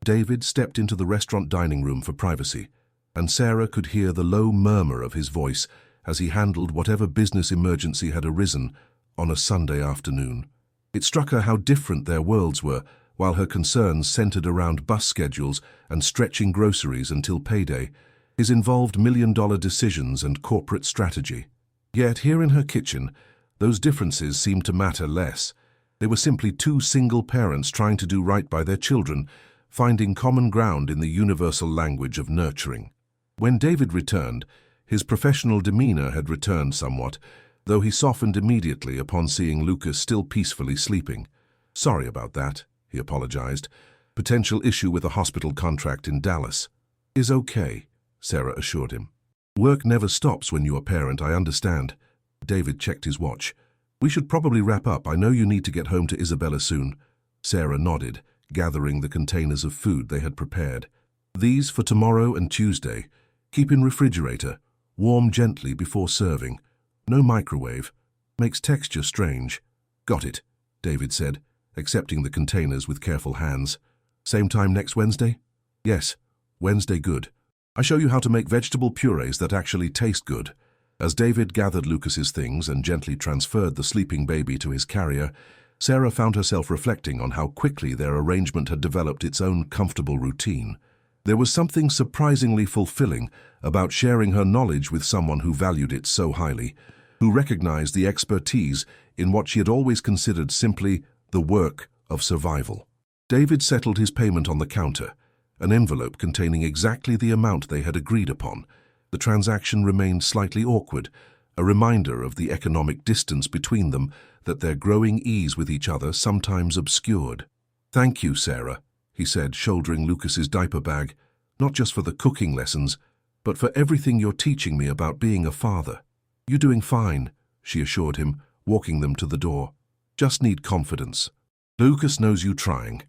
David stepped into the restaurant dining room for privacy, and Sarah could hear the low murmur of his voice as he handled whatever business emergency had arisen on a Sunday afternoon. It struck her how different their worlds were, while her concerns centered around bus schedules and stretching groceries until payday. His involved million-dollar decisions and corporate strategy. Yet here in her kitchen, those differences seemed to matter less. They were simply two single parents trying to do right by their children, finding common ground in the universal language of nurturing. When David returned, his professional demeanor had returned somewhat, though he softened immediately upon seeing Lucas still peacefully sleeping. "Sorry about that," he apologized. "Potential issue with a hospital contract in Dallas." "Is okay," Sarah assured him. "Work never stops when you're a parent, I understand." David checked his watch. "We should probably wrap up. I know you need to get home to Isabella soon." Sarah nodded, gathering the containers of food they had prepared. "These for tomorrow and Tuesday. Keep in refrigerator. Warm gently before serving. No microwave. Makes texture strange." "Got it," David said, accepting the containers with careful hands. "Same time next Wednesday?" "Yes, Wednesday good. I show you how to make vegetable purees that actually taste good." As David gathered Lucas's things and gently transferred the sleeping baby to his carrier, Sarah found herself reflecting on how quickly their arrangement had developed its own comfortable routine. There was something surprisingly fulfilling about sharing her knowledge with someone who valued it so highly, who recognized the expertise in what she had always considered simply the work of survival. David settled his payment on the counter, an envelope containing exactly the amount they had agreed upon. The transaction remained slightly awkward, a reminder of the economic distance between them that their growing ease with each other sometimes obscured. "Thank you, Sarah," he said, shouldering Lucas's diaper bag, "not just for the cooking lessons, but for everything you're teaching me about being a father." "You're doing fine," she assured him, walking them to the door. "Just need confidence. Lucas knows you trying."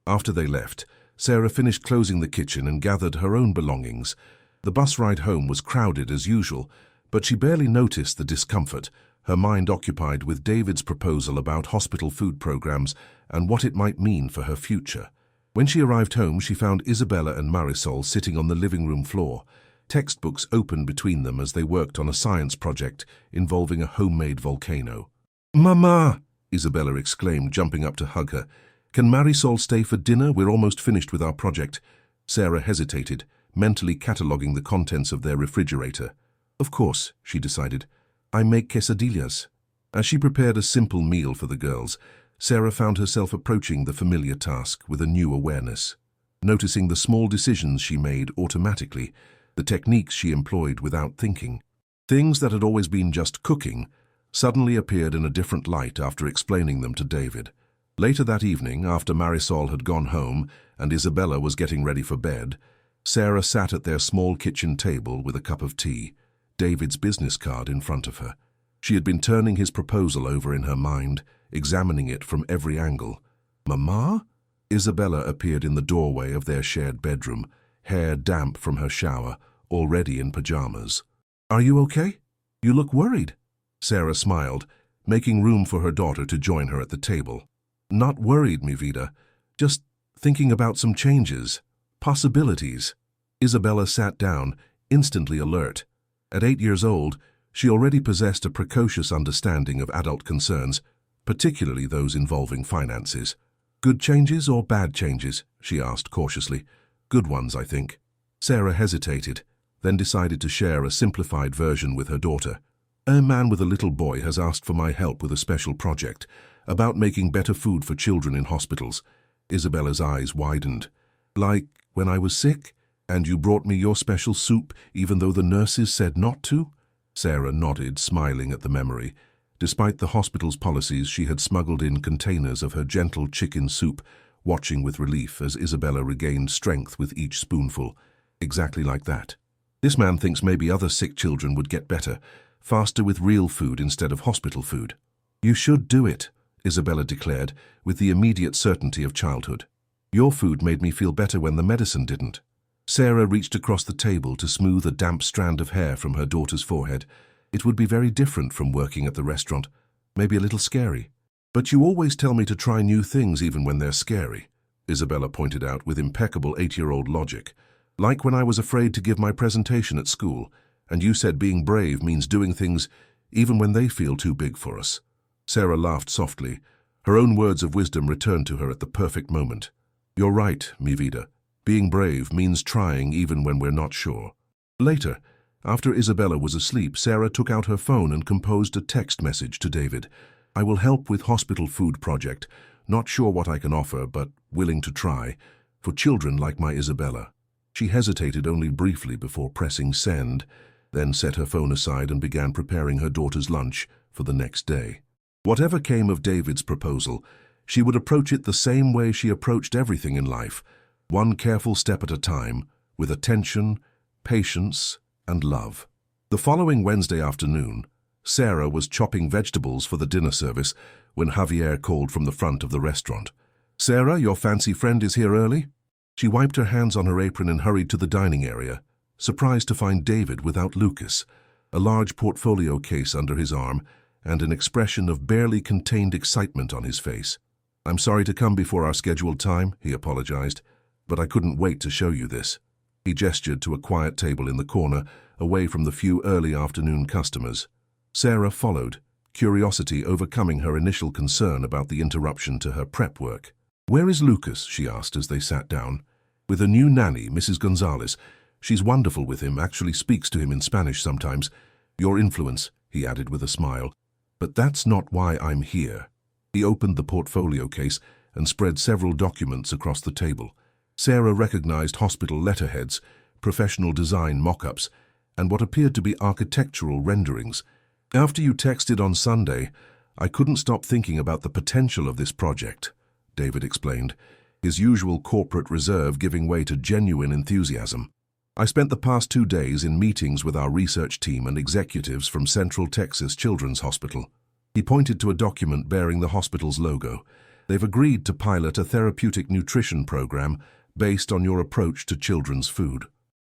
After they left, Sarah finished closing the kitchen and gathered her own belongings. The bus ride home was crowded as usual, but she barely noticed the discomfort, her mind occupied with David's proposal about hospital food programs and what it might mean for her future. When she arrived home, she found Isabella and Marisol sitting on the living room floor, textbooks open between them as they worked on a science project involving a homemade volcano. "Mama!" Isabella exclaimed, jumping up to hug her. "Can Marisol stay for dinner? We're almost finished with our project." Sarah hesitated, mentally cataloguing the contents of their refrigerator. "Of course," she decided. "I make quesadillas." As she prepared a simple meal for the girls, Sarah found herself approaching the familiar task with a new awareness. Noticing the small decisions she made automatically, the techniques she employed without thinking. Things that had always been just cooking suddenly appeared in a different light after explaining them to David. Later that evening, after Marisol had gone home and Isabella was getting ready for bed, Sarah sat at their small kitchen table with a cup of tea, David's business card in front of her. She had been turning his proposal over in her mind, examining it from every angle. "Mama?" Isabella appeared in the doorway of their shared bedroom, hair damp from her shower, already in pajamas. "Are you okay? You look worried." Sarah smiled, making room for her daughter to join her at the table. "Not worried, mi vida. Just thinking about some changes. Possibilities." Isabella sat down, instantly alert. At 8 years old, she already possessed a precocious understanding of adult concerns, particularly those involving finances. "Good changes or bad changes?" she asked cautiously. "Good ones, I think." Sarah hesitated, then decided to share a simplified version with her daughter. "A man with a little boy has asked for my help with a special project about making better food for children in hospitals." Isabella's eyes widened. "Like when I was sick, and you brought me your special soup even though the nurses said not to?" Sarah nodded, smiling at the memory. Despite the hospital's policies, she had smuggled in containers of her gentle chicken soup, watching with relief as Isabella regained strength with each spoonful. Exactly like that. "This man thinks maybe other sick children would get better, faster with real food instead of hospital food." "You should do it," Isabella declared, with the immediate certainty of childhood. "Your food made me feel better when the medicine didn't." Sarah reached across the table to smooth a damp strand of hair from her daughter's forehead. "It would be very different from working at the restaurant, maybe a little scary." "But you always tell me to try new things even when they're scary," Isabella pointed out with impeccable 8-year-old logic. "Like when I was afraid to give my presentation at school, and you said being brave means doing things even when they feel too big for us." Sarah laughed softly. Her own words of wisdom returned to her at the perfect moment. "You're right, mi vida. Being brave means trying even when we're not sure." Later, after Isabella was asleep, Sarah took out her phone and composed a text message to David. "I will help with hospital food project. Not sure what I can offer, but willing to try. for children like my Isabella. She hesitated only briefly before pressing send, then set her phone aside and began preparing her daughter's lunch for the next day. Whatever came of David's proposal, she would approach it the same way she approached everything in life, one careful step at a time, with attention, patience, and love. The following Wednesday afternoon, Sarah was chopping vegetables for the dinner service when Javier called from the front of the restaurant. "Sarah, your fancy friend is here early?" She wiped her hands on her apron and hurried to the dining area, surprised to find David without Lucas, a large portfolio case under his arm and an expression of barely contained excitement on his face. "I'm sorry to come before our scheduled time," he apologized, "but I couldn't wait to show you this." He gestured to a quiet table in the corner, away from the few early afternoon customers. Sarah followed, curiosity overcoming her initial concern about the interruption to her prep work. "Where is Lucas?" she asked as they sat down. "With a new nanny, Mrs. Gonzalez. She's wonderful with him, actually speaks to him in Spanish sometimes. Your influence," he added with a smile. "But that's not why I'm here." He opened the portfolio case and spread several documents across the table. Sarah recognized hospital letterheads, professional design mock-ups, and what appeared to be architectural renderings. "After you texted on Sunday, I couldn't stop thinking about the potential of this project," David explained, his usual corporate reserve giving way to genuine enthusiasm. "I spent the past 2 days in meetings with our research team and executives from Central Texas Children's Hospital." He pointed to a document bearing the hospital's logo. "They've agreed to pilot a therapeutic nutrition program based on your approach to children's food.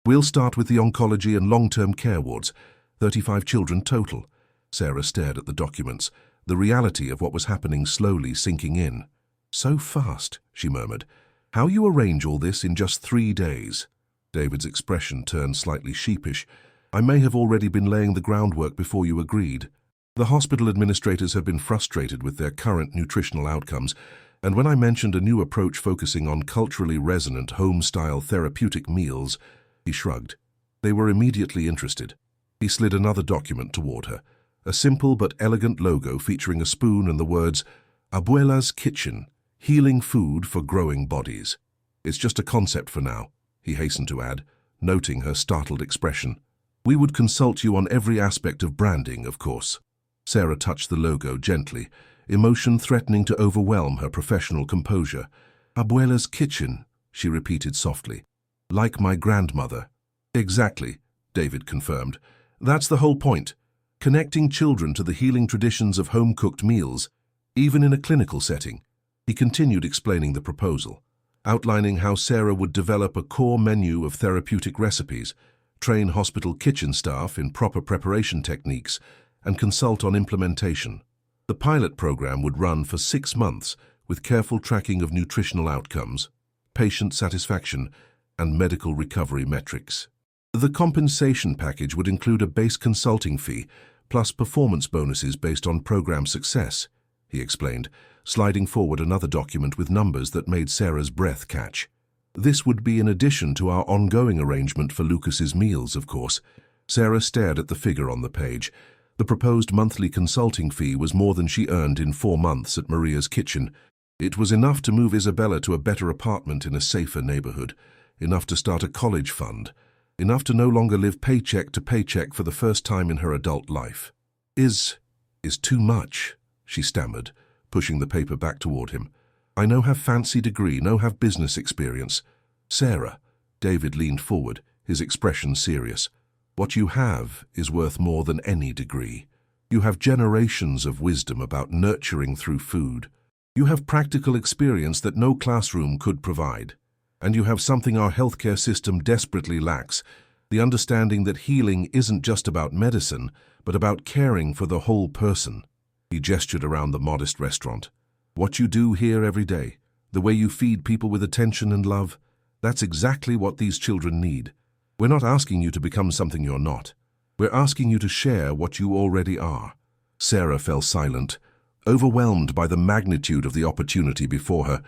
We'll start with the oncology and long-term care wards, 35 children total." Sarah stared at the documents, the reality of what was happening slowly sinking in. "So fast," she murmured. "How you arrange all this in just 3 days?" David's expression turned slightly sheepish. "I may have already been laying the groundwork before you agreed. The hospital administrators have been frustrated with their current nutritional outcomes, and when I mentioned a new approach focusing on culturally resonant, home-style therapeutic meals," he shrugged. "They were immediately interested." He slid another document toward her, a simple but elegant logo featuring a spoon and the words, "Abuela's Kitchen, healing food for growing bodies." "It's just a concept for now," he hastened to add, noting her startled expression. "We would consult you on every aspect of branding, of course." Sarah touched the logo gently, emotion threatening to overwhelm her professional composure. "Abuela's Kitchen," she repeated softly. "Like my grandmother." "Exactly," David confirmed. "That's the whole point. Connecting children to the healing traditions of home-cooked meals, even in a clinical setting." He continued explaining the proposal, outlining how Sarah would develop a core menu of therapeutic recipes, train hospital kitchen staff in proper preparation techniques, and consult on implementation. The pilot program would run for 6 months with careful tracking of nutritional outcomes, patient satisfaction, and medical recovery metrics. The compensation package would include a base consulting fee plus performance bonuses based on program success, he explained, sliding forward another document with numbers that made Sarah's breath catch. "This would be in addition to our ongoing arrangement for Lucas's meals, of course." Sarah stared at the figure on the page. The proposed monthly consulting fee was more than she earned in 4 months at Maria's Kitchen. It was enough to move Isabella to a better apartment in a safer neighborhood, enough to start a college fund, enough to no longer live paycheck to paycheck for the first time in her adult life. Is too much," she stammered, pushing the paper back toward him. "I no have fancy degree, no have business experience." "Sarah," David leaned forward, his expression serious. "What you have is worth more than any degree. You have generations of wisdom about nurturing through food. You have practical experience that no classroom could provide. And you have something our healthcare system desperately lacks, the understanding that healing isn't just about medicine, but about caring for the whole person." He gestured around the modest restaurant. "What you do here every day, the way you feed people with attention and love, that's exactly what these children need. We're not asking you to become something you're not. We're asking you to share what you already are." Sarah fell silent, overwhelmed by the magnitude of the opportunity before her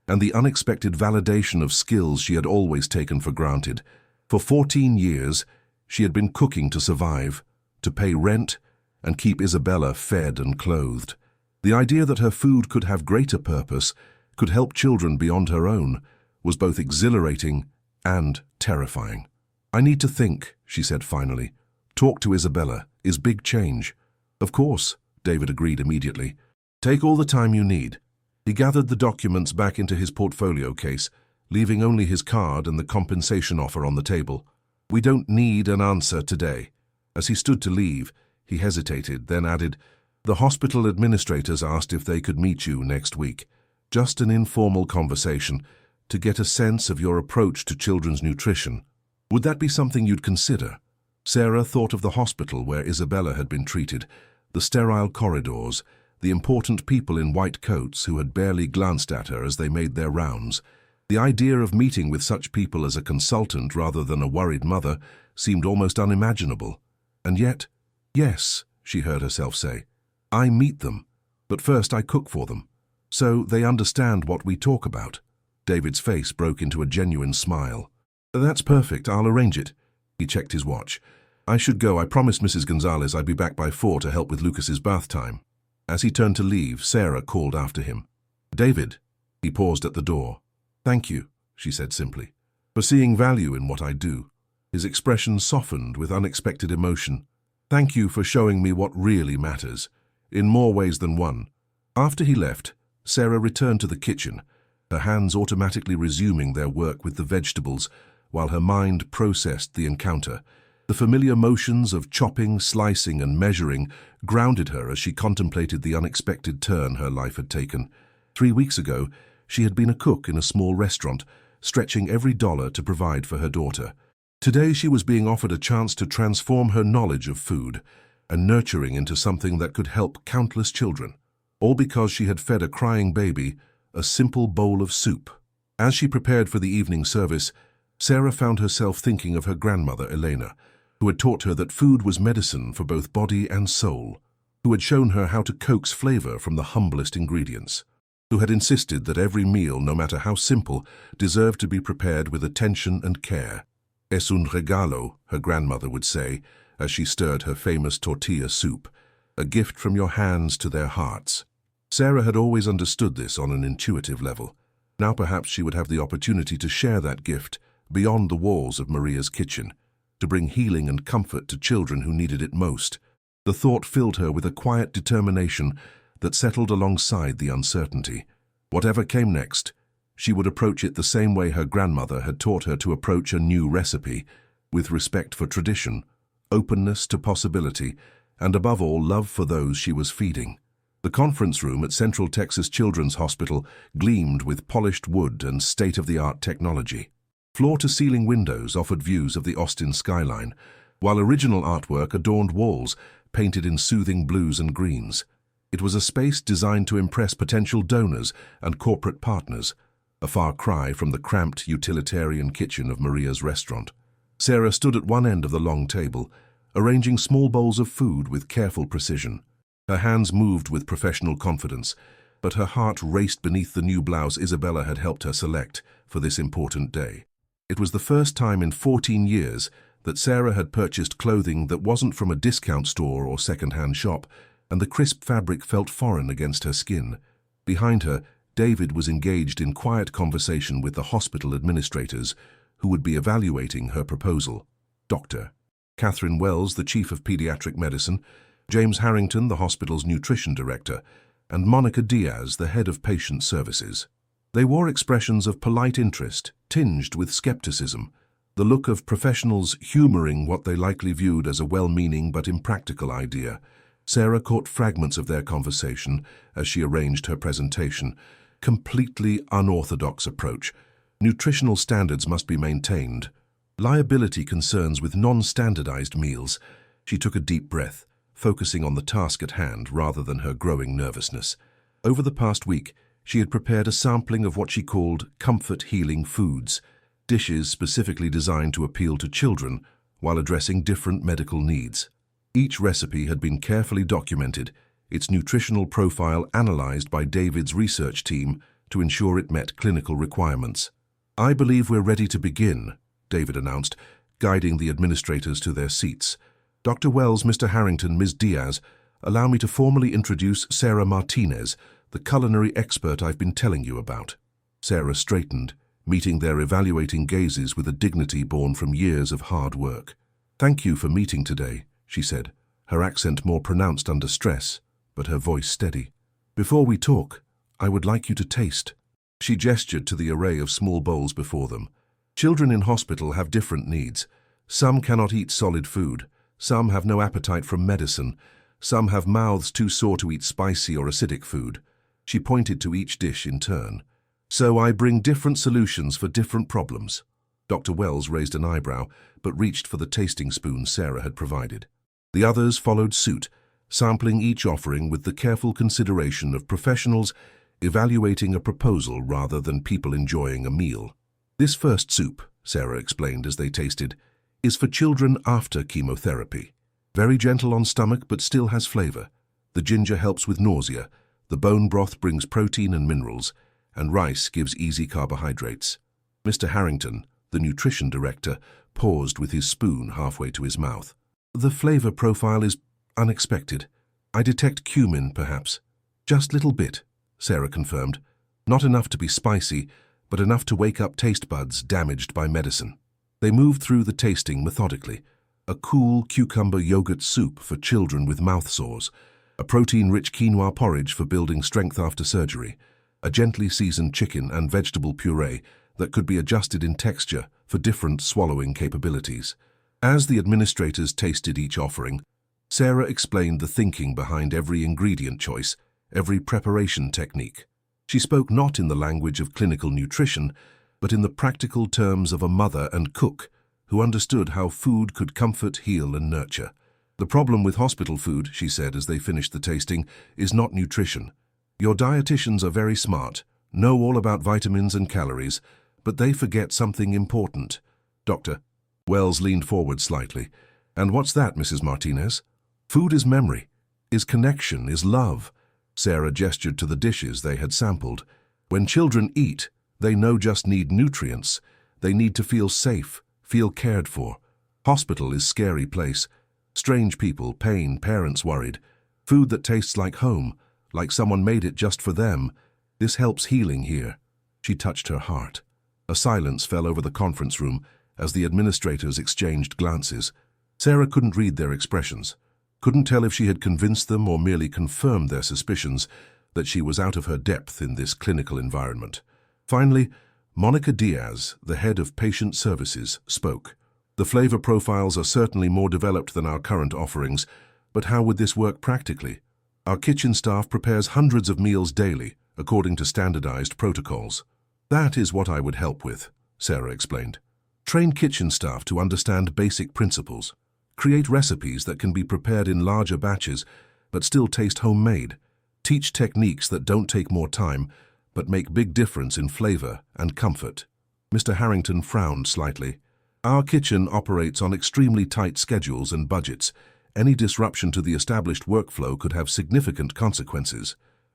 and the unexpected validation of skills she had always taken for granted. For 14 years, she had been cooking to survive, to pay rent, and keep Isabella fed and clothed. The idea that her food could have greater purpose, could help children beyond her own, was both exhilarating and terrifying. "I need to think," she said finally. "Talk to Isabella is big change." "Of course," David agreed immediately. "Take all the time you need." He gathered the documents back into his portfolio case, leaving only his card and the compensation offer on the table. "We don't need an answer today." As he stood to leave, he hesitated, then added, "The hospital administrators asked if they could meet you next week. Just an informal conversation to get a sense of your approach to children's nutrition. Would that be something you'd consider?" Sarah thought of the hospital where Isabella had been treated, the sterile corridors, the important people in white coats who had barely glanced at her as they made their rounds. The idea of meeting with such people as a consultant rather than a worried mother seemed almost unimaginable. And yet, yes, she heard herself say, I meet them, but first I cook for them, so they understand what we talk about. David's face broke into a genuine smile. "That's perfect, I'll arrange it." He checked his watch. "I should go. I promised Mrs. Gonzalez I'd be back by 4 to help with Lucas's bath time." As he turned to leave, Sarah called after him. "David." He paused at the door. "Thank you," she said simply, "for seeing value in what I do." His expression softened with unexpected emotion. "Thank you for showing me what really matters, in more ways than one." After he left, Sarah returned to the kitchen, her hands automatically resuming their work with the vegetables, while her mind processed the encounter. The familiar motions of chopping, slicing, and measuring grounded her as she contemplated the unexpected turn her life had taken. 3 weeks ago, she had been a cook in a small restaurant, stretching every dollar to provide for her daughter. Today she was being offered a chance to transform her knowledge of food and nurturing into something that could help countless children, all because she had fed a crying baby a simple bowl of soup. As she prepared for the evening service, Sarah found herself thinking of her grandmother, Elena, who had taught her that food was medicine for both body and soul, who had shown her how to coax flavor from the humblest ingredients, who had insisted that every meal, no matter how simple, deserved to be prepared with attention and care. "Es un regalo," her grandmother would say, as she stirred her famous tortilla soup, "a gift from your hands to their hearts." Sarah had always understood this on an intuitive level. Now perhaps she would have the opportunity to share that gift beyond the walls of Maria's kitchen, to bring healing and comfort to children who needed it most. The thought filled her with a quiet determination that settled alongside the uncertainty. Whatever came next, she would approach it the same way her grandmother had taught her to approach a new recipe, with respect for tradition, openness to possibility, and above all, love for those she was feeding. The conference room at Central Texas Children's Hospital gleamed with polished wood and state-of-the-art technology. Floor-to-ceiling windows offered views of the Austin skyline, while original artwork adorned walls painted in soothing blues and greens. It was a space designed to impress potential donors and corporate partners, a far cry from the cramped utilitarian kitchen of Maria's restaurant. Sarah stood at one end of the long table, arranging small bowls of food with careful precision. Her hands moved with professional confidence, but her heart raced beneath the new blouse Isabella had helped her select for this important day. It was the first time in 14 years that Sarah had purchased clothing that wasn't from a discount store or second-hand shop, and the crisp fabric felt foreign against her skin. Behind her, David was engaged in quiet conversation with the hospital administrators, who would be evaluating her proposal. Dr. Catherine Wells, the chief of pediatric medicine, James Harrington, the hospital's nutrition director, and Monica Diaz, the head of patient services. They wore expressions of polite interest, tinged with skepticism, the look of professionals humoring what they likely viewed as a well-meaning but impractical idea. Sarah caught fragments of their conversation as she arranged her presentation. Completely unorthodox approach. Nutritional standards must be maintained. Liability concerns with non-standardized meals. She took a deep breath, focusing on the task at hand rather than her growing nervousness. Over the past week, she had prepared a sampling of what she called comfort-healing foods, dishes specifically designed to appeal to children while addressing different medical needs. Each recipe had been carefully documented, its nutritional profile analyzed by David's research team to ensure it met clinical requirements. "I believe we're ready to begin," David announced, guiding the administrators to their seats. "Dr. Wells, Mr. Harrington, Ms. Diaz, allow me to formally introduce Sarah Martinez, the culinary expert I've been telling you about." Sarah straightened, meeting their evaluating gazes with a dignity born from years of hard work. "Thank you for meeting today," she said, her accent more pronounced under stress, but her voice steady. "Before we talk, I would like you to taste." She gestured to the array of small bowls before them. Children in hospital have different needs. Some cannot eat solid food. Some have no appetite from medicine. Some have mouths too sore to eat spicy or acidic food. She pointed to each dish in turn. "So I bring different solutions for different problems." Dr. Wells raised an eyebrow, but reached for the tasting spoon Sarah had provided. The others followed suit, sampling each offering with the careful consideration of professionals evaluating a proposal rather than people enjoying a meal. "This first soup," Sarah explained as they tasted, "is for children after chemotherapy. Very gentle on stomach but still has flavor. The ginger helps with nausea, the bone broth brings protein and minerals, and rice gives easy carbohydrates." Mr. Harrington, the nutrition director, paused with his spoon halfway to his mouth. "The flavor profile is unexpected. I detect cumin, perhaps." "Just little bit," Sarah confirmed. "Not enough to be spicy, but enough to wake up taste buds damaged by medicine." They moved through the tasting methodically. A cool cucumber yogurt soup for children with mouth sores, a protein-rich quinoa porridge for building strength after surgery, a gently seasoned chicken and vegetable puree that could be adjusted in texture for different swallowing capabilities. As the administrators tasted each offering, Sarah explained the thinking behind every ingredient choice, every preparation technique. She spoke not in the language of clinical nutrition, but in the practical terms of a mother and cook who understood how food could comfort, heal, and nurture. "The problem with hospital food," she said as they finished the tasting, "is not nutrition. Your dietitians are very smart, know all about vitamins and calories, but they forget something important." "Doctor." Wells leaned forward slightly. "And what's that, Mrs. Martinez?" "Food is memory, is connection, is love." Sarah gestured to the dishes they had sampled. "When children eat, they no just need nutrients. They need to feel safe, feel cared for. Hospital is a scary place. Strange people, pain, parents worried. Food that tastes like home, like someone made it just for them. This helps healing here." She touched her heart. A silence fell over the conference room as the administrators exchanged glances. Sarah couldn't read their expressions, couldn't tell if she had convinced them or merely confirmed their suspicions that she was out of her depth in this clinical environment. Finally, Monica Diaz, the head of patient services, spoke. "The flavor profiles are certainly more developed than our current offerings, but how would this work practically? Our kitchen staff prepares hundreds of meals daily, according to standardized protocols." "That is what I would help with," Sarah explained. "Train kitchen staff to understand basic principles. Create recipes that can be prepared in larger batches, but still taste homemade. Teach techniques that don't take more time, but make big difference in flavor and comfort." Mr. Harrington frowned slightly. "Our kitchen operates on extremely tight schedules and budgets. Any disruption to the established workflow could have significant consequences."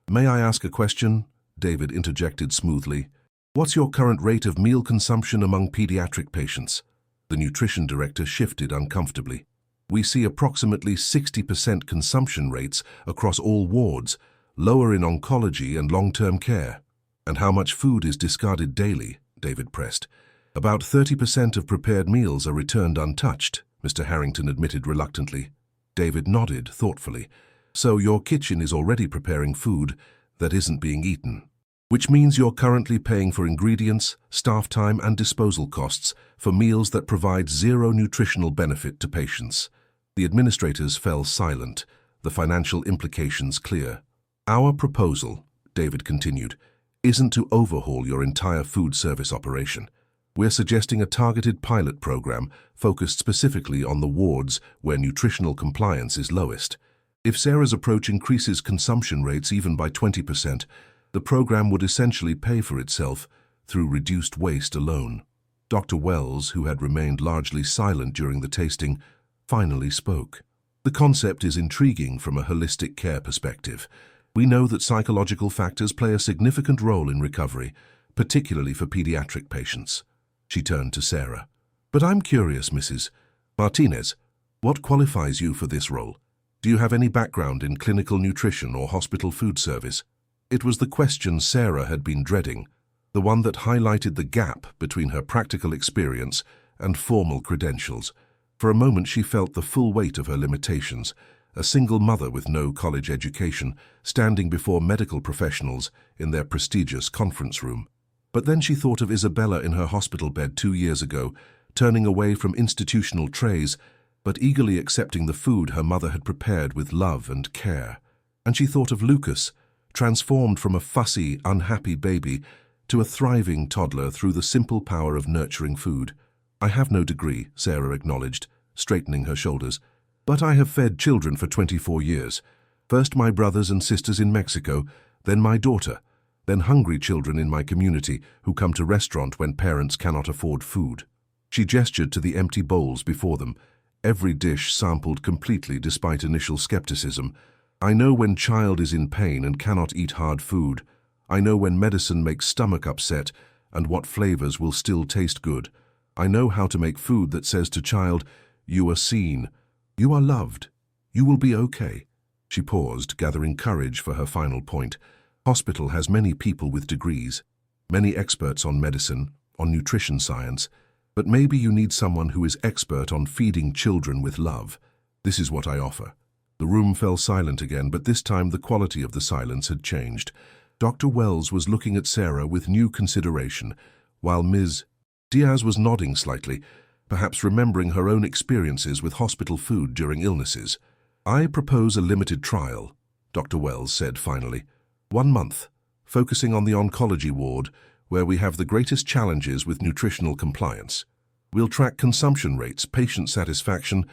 "May I ask a question?" David interjected smoothly. "What's your current rate of meal consumption among pediatric patients?" The nutrition director shifted uncomfortably. "We see approximately 60% consumption rates across all wards, lower in oncology and long-term care." "And how much food is discarded daily?" David pressed. "About 30% of prepared meals are returned untouched," Mr. Harrington admitted reluctantly. David nodded thoughtfully. "So your kitchen is already preparing food that isn't being eaten, which means you're currently paying for ingredients, staff time, and disposal costs for meals that provide zero nutritional benefit to patients." The administrators fell silent, the financial implications clear. "Our proposal," David continued, "isn't to overhaul your entire food service operation. We're suggesting a targeted pilot program focused specifically on the wards where nutritional compliance is lowest. If Sarah's approach increases consumption rates even by 20%, the program would essentially pay for itself through reduced waste alone." Dr. Wells, who had remained largely silent during the tasting, finally spoke. "The concept is intriguing from a holistic care perspective. We know that psychological factors play a significant role in recovery, particularly for pediatric patients." She turned to Sarah. "But I'm curious, Mrs. Martinez, what qualifies you for this role? Do you have any background in clinical nutrition or hospital food service?" It was the question Sarah had been dreading. the one that highlighted the gap between her practical experience and formal credentials. For a moment she felt the full weight of her limitations, a single mother with no college education, standing before medical professionals in their prestigious conference room. But then she thought of Isabella in her hospital bed 2 years ago, turning away from institutional trays, but eagerly accepting the food her mother had prepared with love and care. And she thought of Lucas, transformed from a fussy, unhappy baby to a thriving toddler through the simple power of nurturing food. "I have no degree," Sarah acknowledged, straightening her shoulders, "but I have fed children for 24 years. First my brothers and sisters in Mexico, then my daughter, then hungry children in my community who come to restaurant when parents cannot afford food." She gestured to the empty bowls before them, every dish sampled completely despite initial skepticism. "I know when child is in pain and cannot eat hard food. I know when medicine makes stomach upset and what flavors will still taste good. I know how to make food that says to child, 'You are seen. You are loved. You will be okay.'" She paused, gathering courage for her final point. "Hospital has many people with degrees, many experts on medicine, on nutrition science, but maybe you need someone who is expert on feeding children with love. This is what I offer." The room fell silent again, but this time the quality of the silence had changed. Dr. Wells was looking at Sarah with new consideration, while Ms. Diaz was nodding slightly, perhaps remembering her own experiences with hospital food during illnesses. "I propose a limited trial," Dr. Wells said finally. 1 month, focusing on the oncology ward, where we have the greatest challenges with nutritional compliance. We'll track consumption rates, patient satisfaction,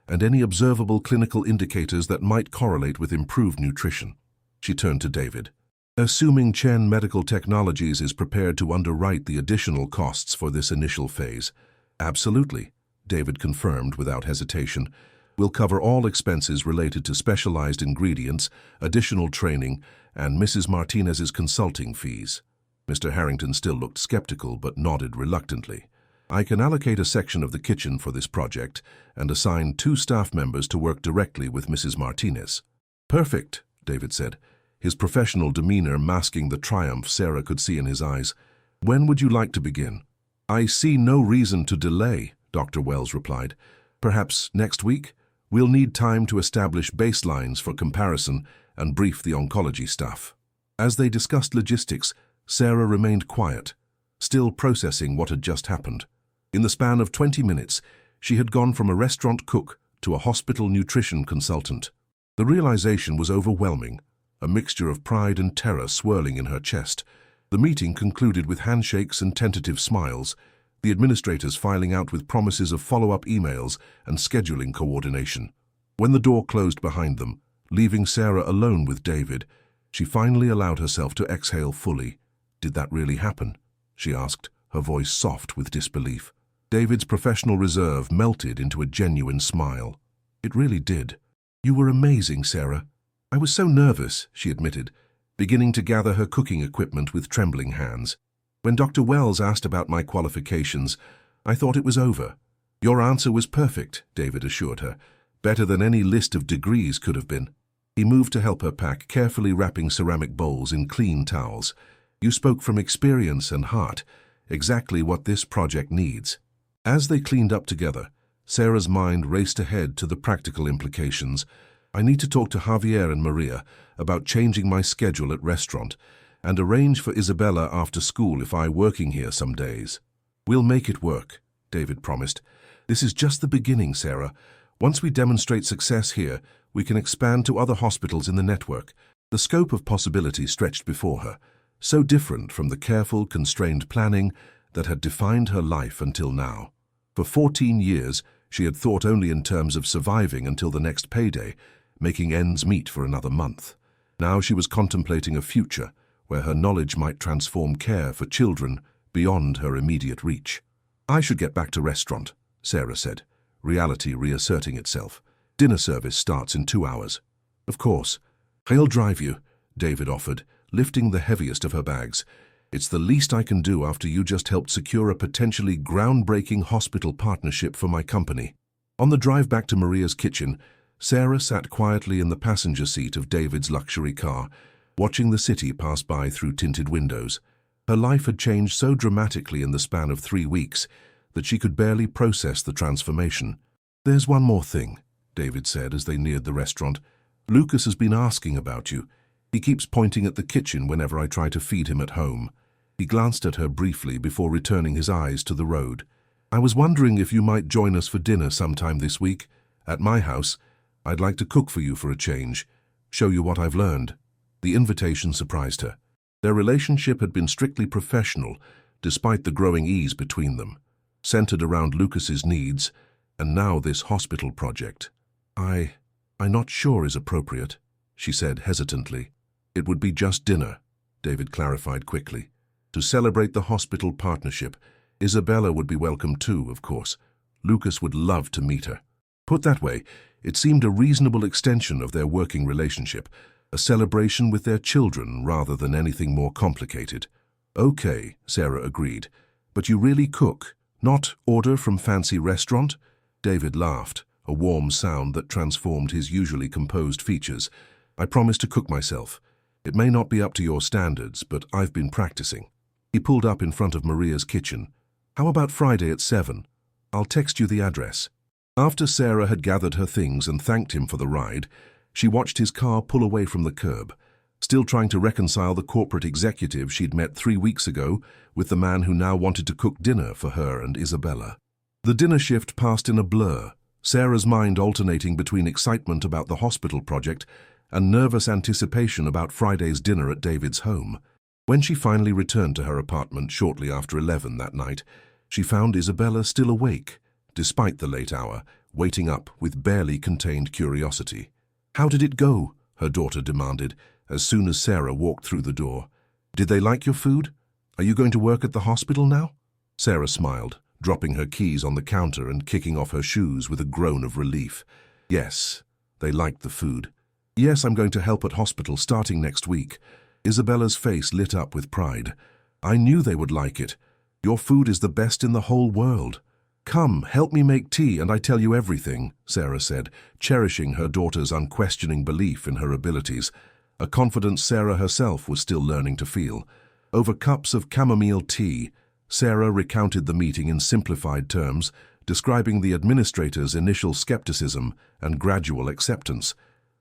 and any observable clinical indicators that might correlate with improved nutrition. She turned to David. "Assuming Chen Medical Technologies is prepared to underwrite the additional costs for this initial phase." "Absolutely," David confirmed without hesitation. "We'll cover all expenses related to specialized ingredients, additional training, and Mrs. Martinez's consulting fees." Mr. Harrington still looked skeptical but nodded reluctantly. "I can allocate a section of the kitchen for this project and assign 2 staff members to work directly with Mrs. Martinez." "Perfect," David said, his professional demeanor masking the triumph Sarah could see in his eyes. "When would you like to begin?" "I see no reason to delay," Dr. Wells replied. "Perhaps next week? We'll need time to establish baselines for comparison and brief the oncology staff." As they discussed logistics, Sarah remained quiet, still processing what had just happened. In the span of 20 minutes, she had gone from a restaurant cook to a hospital nutrition consultant. The realization was overwhelming, a mixture of pride and terror swirling in her chest. The meeting concluded with handshakes and tentative smiles, the administrators filing out with promises of follow-up emails and scheduling coordination. When the door closed behind them, leaving Sarah alone with David, she finally allowed herself to exhale fully. "Did that really happen?" she asked, her voice soft with disbelief. David's professional reserve melted into a genuine smile. "It really did. You were amazing, Sarah. I was so nervous," she admitted, beginning to gather her cooking equipment with trembling hands. "When Dr. Wells asked about my qualifications, I thought it was over." "Your answer was perfect," David assured her. "Better than any list of degrees could have been." He moved to help her pack, carefully wrapping ceramic bowls in clean towels. "You spoke from experience and heart, exactly what this project needs." As they cleaned up together, Sarah's mind raced ahead to the practical implications. "I need to talk to Javier and Maria about changing my schedule at restaurant and arrange for Isabella after school if I'm working here some days." "We'll make it work," David promised. "This is just the beginning, Sarah. Once we demonstrate success here, we can expand to other hospitals in the network." The scope of possibility stretched before her, so different from the careful, constrained planning that had defined her life until now. For 14 years, she had thought only in terms of surviving until the next payday, making ends meet for another month. Now she was contemplating a future where her knowledge might transform care for children beyond her immediate reach. "I should get back to restaurant," Sarah said, reality reasserting itself. "Dinner service starts in 2 hours." "Of course. I'll drive you," David offered, lifting the heaviest of her bags. "It's the least I can do after you just helped secure a potentially groundbreaking hospital partnership for my company." On the drive back to Maria's kitchen, Sarah sat quietly in the passenger seat of David's luxury car, watching the city pass by through tinted windows. Her life had changed so dramatically in the span of 3 weeks that she could barely process the transformation. "There's one more thing," David said as they neared the restaurant. "Lucas has been asking about you. He keeps pointing at the kitchen whenever I try to feed him at home." He glanced at her briefly before returning his eyes to the road. "I was wondering if you might join us for dinner sometime this week. At my house, I'd like to cook for you for a change, show you what I've learned." The invitation surprised her. Their relationship had been strictly professional, despite the growing ease between them, centered around Lucas's needs, and now this hospital project. I'm not sure is appropriate," she said hesitantly. "It would be just dinner," David clarified quickly. "To celebrate the hospital partnership. Isabella would be welcome too, of course. Lucas would love to meet her." Put that way, it seemed a reasonable extension of their working relationship, a celebration with their children rather than anything more complicated. "Okay," Sarah agreed. "But you really cook, not order from fancy restaurant?" David laughed, a warm sound that transformed his usually composed features. "I promise to cook myself. It may not be up to your standards, but I've been practicing." He pulled up in front of Maria's kitchen. "How about Friday at 7? I'll text you the address." After Sarah had gathered her things and thanked him for the ride, she watched his car pull away from the curb, still trying to reconcile the corporate executive she'd met 3 weeks ago with the man who now wanted to cook dinner for her and Isabella. The dinner shift passed in a blur, Sarah's mind alternating between excitement about the hospital project and nervous anticipation about Friday's dinner at David's home. When she finally returned to her apartment shortly after 11 that night, she found Isabella still awake, despite the late hour, waiting up with barely contained curiosity. "How did it go?" her daughter demanded as soon as Sarah walked through the door. "Did they like your food? Are you going to work at the hospital now?" Sarah smiled, dropping her keys on the counter and kicking off her shoes with a groan of relief. "Yes, they liked the food. Yes, I'm going to help at hospital starting next week." Isabella's face lit up with pride. "I knew they would like it. Your food is the best in the whole world." "Come, help me make tea and I tell you everything," Sarah said, cherishing her daughter's unquestioning belief in her abilities, a confidence Sarah herself was still learning to feel. Over cups of chamomile tea, Sarah recounted the meeting in simplified terms, describing the administrator's initial skepticism and gradual acceptance.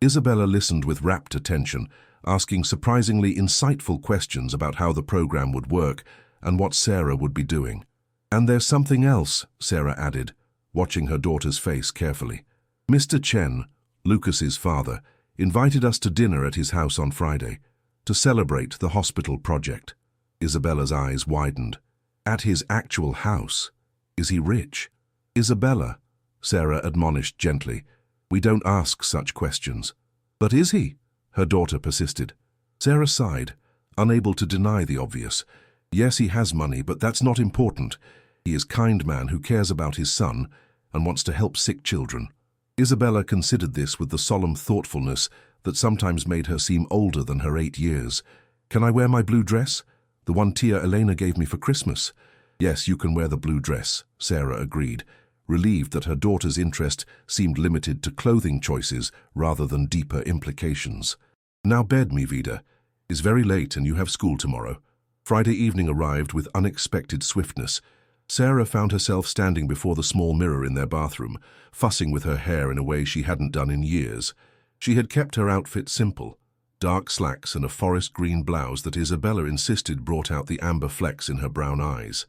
Isabella listened with rapt attention, asking surprisingly insightful questions about how the program would work and what Sarah would be doing. "And there's something else," Sarah added, watching her daughter's face carefully. "Mr. Chen, Lucas's father, invited us to dinner at his house on Friday to celebrate the hospital project." Isabella's eyes widened. "At his actual house? Is he rich?" "Isabella," Sarah admonished gently, "we don't ask such questions." "But is he?" her daughter persisted. Sarah sighed, unable to deny the obvious. "Yes, he has money, but that's not important. He is a kind man who cares about his son and wants to help sick children." Isabella considered this with the solemn thoughtfulness that sometimes made her seem older than her 8 years. "Can I wear my blue dress? The one Tia Elena gave me for Christmas?" "Yes, you can wear the blue dress," Sarah agreed, relieved that her daughter's interest seemed limited to clothing choices rather than deeper implications. "Now bed, mi vida. It's very late and you have school tomorrow." Friday evening arrived with unexpected swiftness. Sarah found herself standing before the small mirror in their bathroom, fussing with her hair in a way she hadn't done in years. She had kept her outfit simple, dark slacks and a forest green blouse that Isabella insisted brought out the amber flecks in her brown eyes.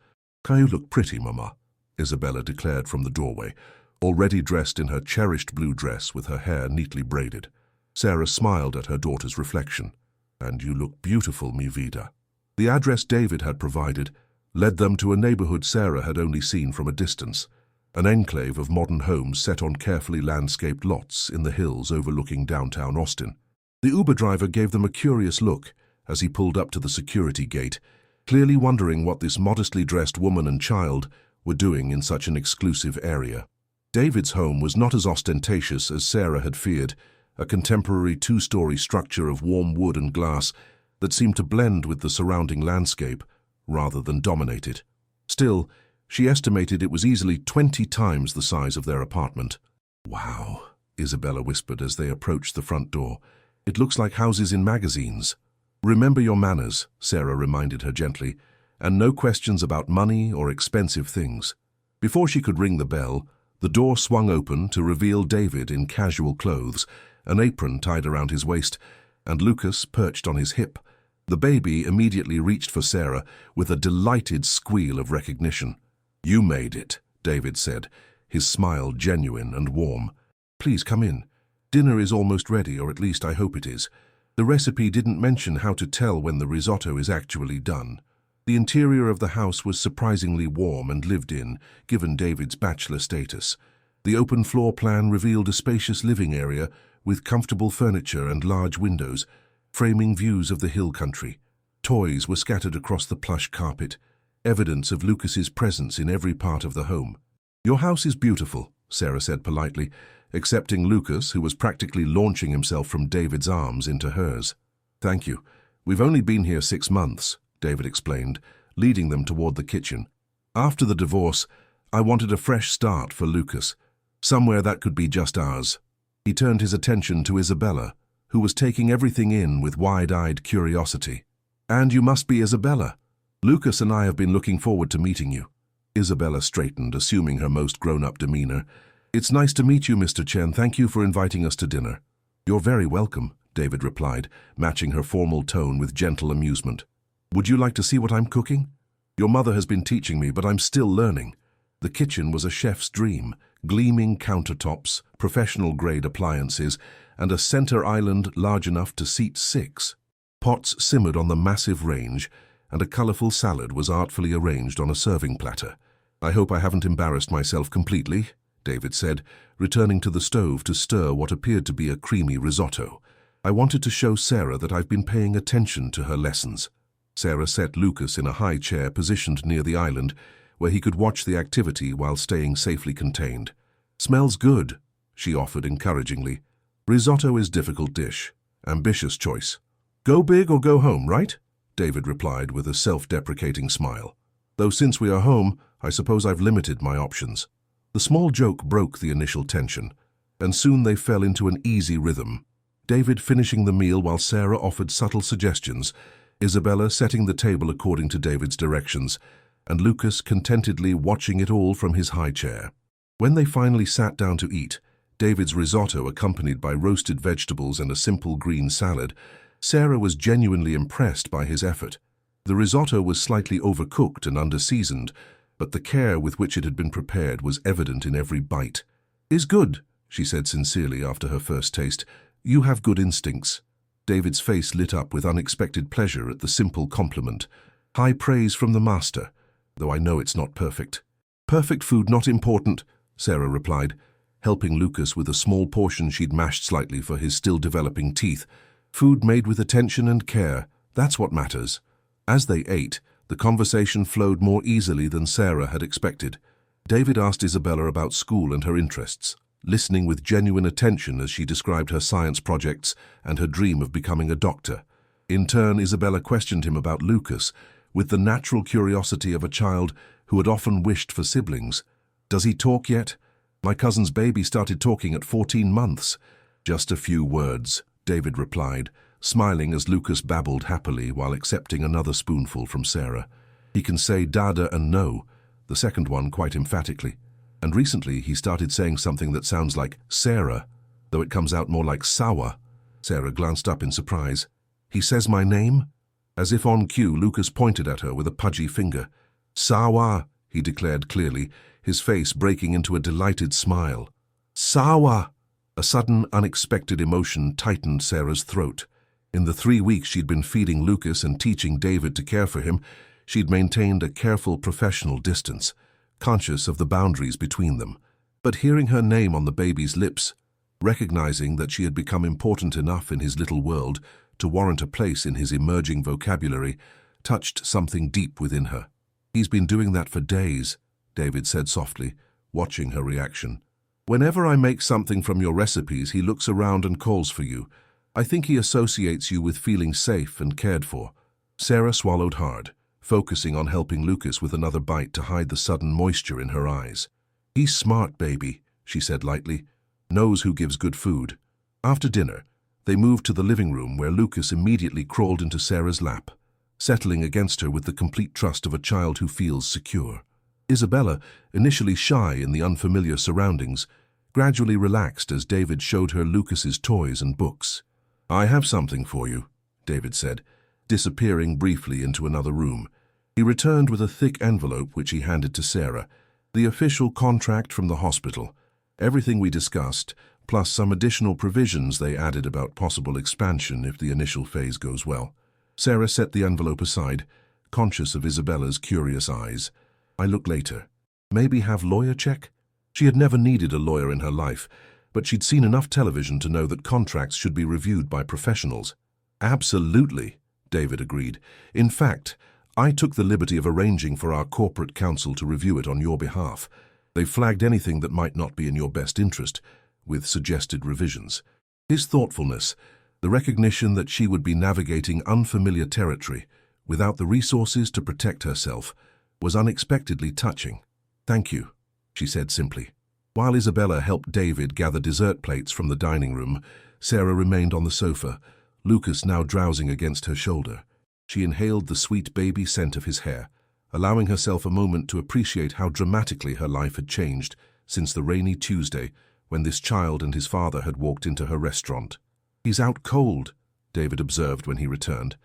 "You look pretty, Mama," Isabella declared from the doorway, already dressed in her cherished blue dress with her hair neatly braided. Sarah smiled at her daughter's reflection. "And you look beautiful, mi vida." The address David had provided led them to a neighborhood Sarah had only seen from a distance, an enclave of modern homes set on carefully landscaped lots in the hills overlooking downtown Austin. The Uber driver gave them a curious look as he pulled up to the security gate, clearly wondering what this modestly dressed woman and child were doing in such an exclusive area. David's home was not as ostentatious as Sarah had feared, a contemporary 2-story structure of warm wood and glass that seemed to blend with the surrounding landscape rather than dominate it. Still, she estimated it was easily 20 times the size of their apartment. "Wow," Isabella whispered as they approached the front door. "It looks like houses in magazines." "Remember your manners," Sarah reminded her gently. and no questions about money or expensive things. Before she could ring the bell, the door swung open to reveal David in casual clothes, an apron tied around his waist, and Lucas perched on his hip. The baby immediately reached for Sarah with a delighted squeal of recognition. "You made it," David said, his smile genuine and warm. "Please come in. Dinner is almost ready, or at least I hope it is. The recipe didn't mention how to tell when the risotto is actually done." The interior of the house was surprisingly warm and lived in, given David's bachelor status. The open floor plan revealed a spacious living area with comfortable furniture and large windows, framing views of the hill country. Toys were scattered across the plush carpet, evidence of Lucas's presence in every part of the home. "Your house is beautiful," Sarah said politely, accepting Lucas, who was practically launching himself from David's arms into hers. "Thank you. We've only been here 6 months, David explained, leading them toward the kitchen. "After the divorce, I wanted a fresh start for Lucas, somewhere that could be just ours." He turned his attention to Isabella, who was taking everything in with wide-eyed curiosity. "And you must be Isabella. Lucas and I have been looking forward to meeting you." Isabella straightened, assuming her most grown-up demeanor. "It's nice to meet you, Mr. Chen. Thank you for inviting us to dinner." "You're very welcome," David replied, matching her formal tone with gentle amusement. "Would you like to see what I'm cooking? Your mother has been teaching me, but I'm still learning." The kitchen was a chef's dream, gleaming countertops, professional-grade appliances, and a center island large enough to seat 6. Pots simmered on the massive range, and a colorful salad was artfully arranged on a serving platter. "I hope I haven't embarrassed myself completely," David said, returning to the stove to stir what appeared to be a creamy risotto. "I wanted to show Sarah that I've been paying attention to her lessons." Sarah set Lucas in a high chair positioned near the island, where he could watch the activity while staying safely contained. "Smells good," she offered encouragingly. "Risotto is difficult dish. Ambitious choice." "Go big or go home, right?" David replied with a self-deprecating smile. "Though since we are home, I suppose I've limited my options." The small joke broke the initial tension, and soon they fell into an easy rhythm. David finishing the meal while Sarah offered subtle suggestions, Isabella setting the table according to David's directions, and Lucas contentedly watching it all from his high chair. When they finally sat down to eat, David's risotto accompanied by roasted vegetables and a simple green salad, Sarah was genuinely impressed by his effort. The risotto was slightly overcooked and underseasoned, but the care with which it had been prepared was evident in every bite. "Is good," she said sincerely after her first taste. "You have good instincts." David's face lit up with unexpected pleasure at the simple compliment. "High praise from the master, though I know it's not perfect." "Perfect food not important," Sarah replied, helping Lucas with a small portion she'd mashed slightly for his still developing teeth. "Food made with attention and care, that's what matters." As they ate, the conversation flowed more easily than Sarah had expected. David asked Isabella about school and her interests, listening with genuine attention as she described her science projects and her dream of becoming a doctor. In turn, Isabella questioned him about Lucas, with the natural curiosity of a child who had often wished for siblings. "Does he talk yet? My cousin's baby started talking at 14 months. "Just a few words," David replied, smiling as Lucas babbled happily while accepting another spoonful from Sarah. "He can say dada and no," the second one quite emphatically. "And recently he started saying something that sounds like Sarah, though it comes out more like Sawa." Sarah glanced up in surprise. "He says my name?" As if on cue, Lucas pointed at her with a pudgy finger. "Sawa," he declared clearly, his face breaking into a delighted smile. "Sawa!" A sudden, unexpected emotion tightened Sarah's throat. In the 3 weeks she'd been feeding Lucas and teaching David to care for him, she'd maintained a careful professional distance, conscious of the boundaries between them. But hearing her name on the baby's lips, recognizing that she had become important enough in his little world to warrant a place in his emerging vocabulary, touched something deep within her. "He's been doing that for days," David said softly, watching her reaction. "Whenever I make something from your recipes, he looks around and calls for you. I think he associates you with feeling safe and cared for." Sarah swallowed hard, focusing on helping Lucas with another bite to hide the sudden moisture in her eyes. "He's smart, baby," she said lightly. "Knows who gives good food." After dinner, they moved to the living room where Lucas immediately crawled into Sarah's lap. settling against her with the complete trust of a child who feels secure. Isabella, initially shy in the unfamiliar surroundings, gradually relaxed as David showed her Lucas's toys and books. "I have something for you," David said, disappearing briefly into another room. He returned with a thick envelope which he handed to Sarah. The official contract from the hospital. Everything we discussed, plus some additional provisions they added about possible expansion if the initial phase goes well. Sarah set the envelope aside, conscious of Isabella's curious eyes. "I look later. Maybe have lawyer check?" She had never needed a lawyer in her life, but she'd seen enough television to know that contracts should be reviewed by professionals. "Absolutely," David agreed. "In fact, I took the liberty of arranging for our corporate counsel to review it on your behalf. They flagged anything that might not be in your best interest, with suggested revisions." His thoughtfulness, the recognition that she would be navigating unfamiliar territory without the resources to protect herself, was unexpectedly touching. "Thank you," she said simply. While Isabella helped David gather dessert plates from the dining room, Sarah remained on the sofa, Lucas now drowsing against her shoulder. She inhaled the sweet baby scent of his hair, allowing herself a moment to appreciate how dramatically her life had changed since the rainy Tuesday when this child and his father had walked into her restaurant. "He's out cold," David observed when he returned,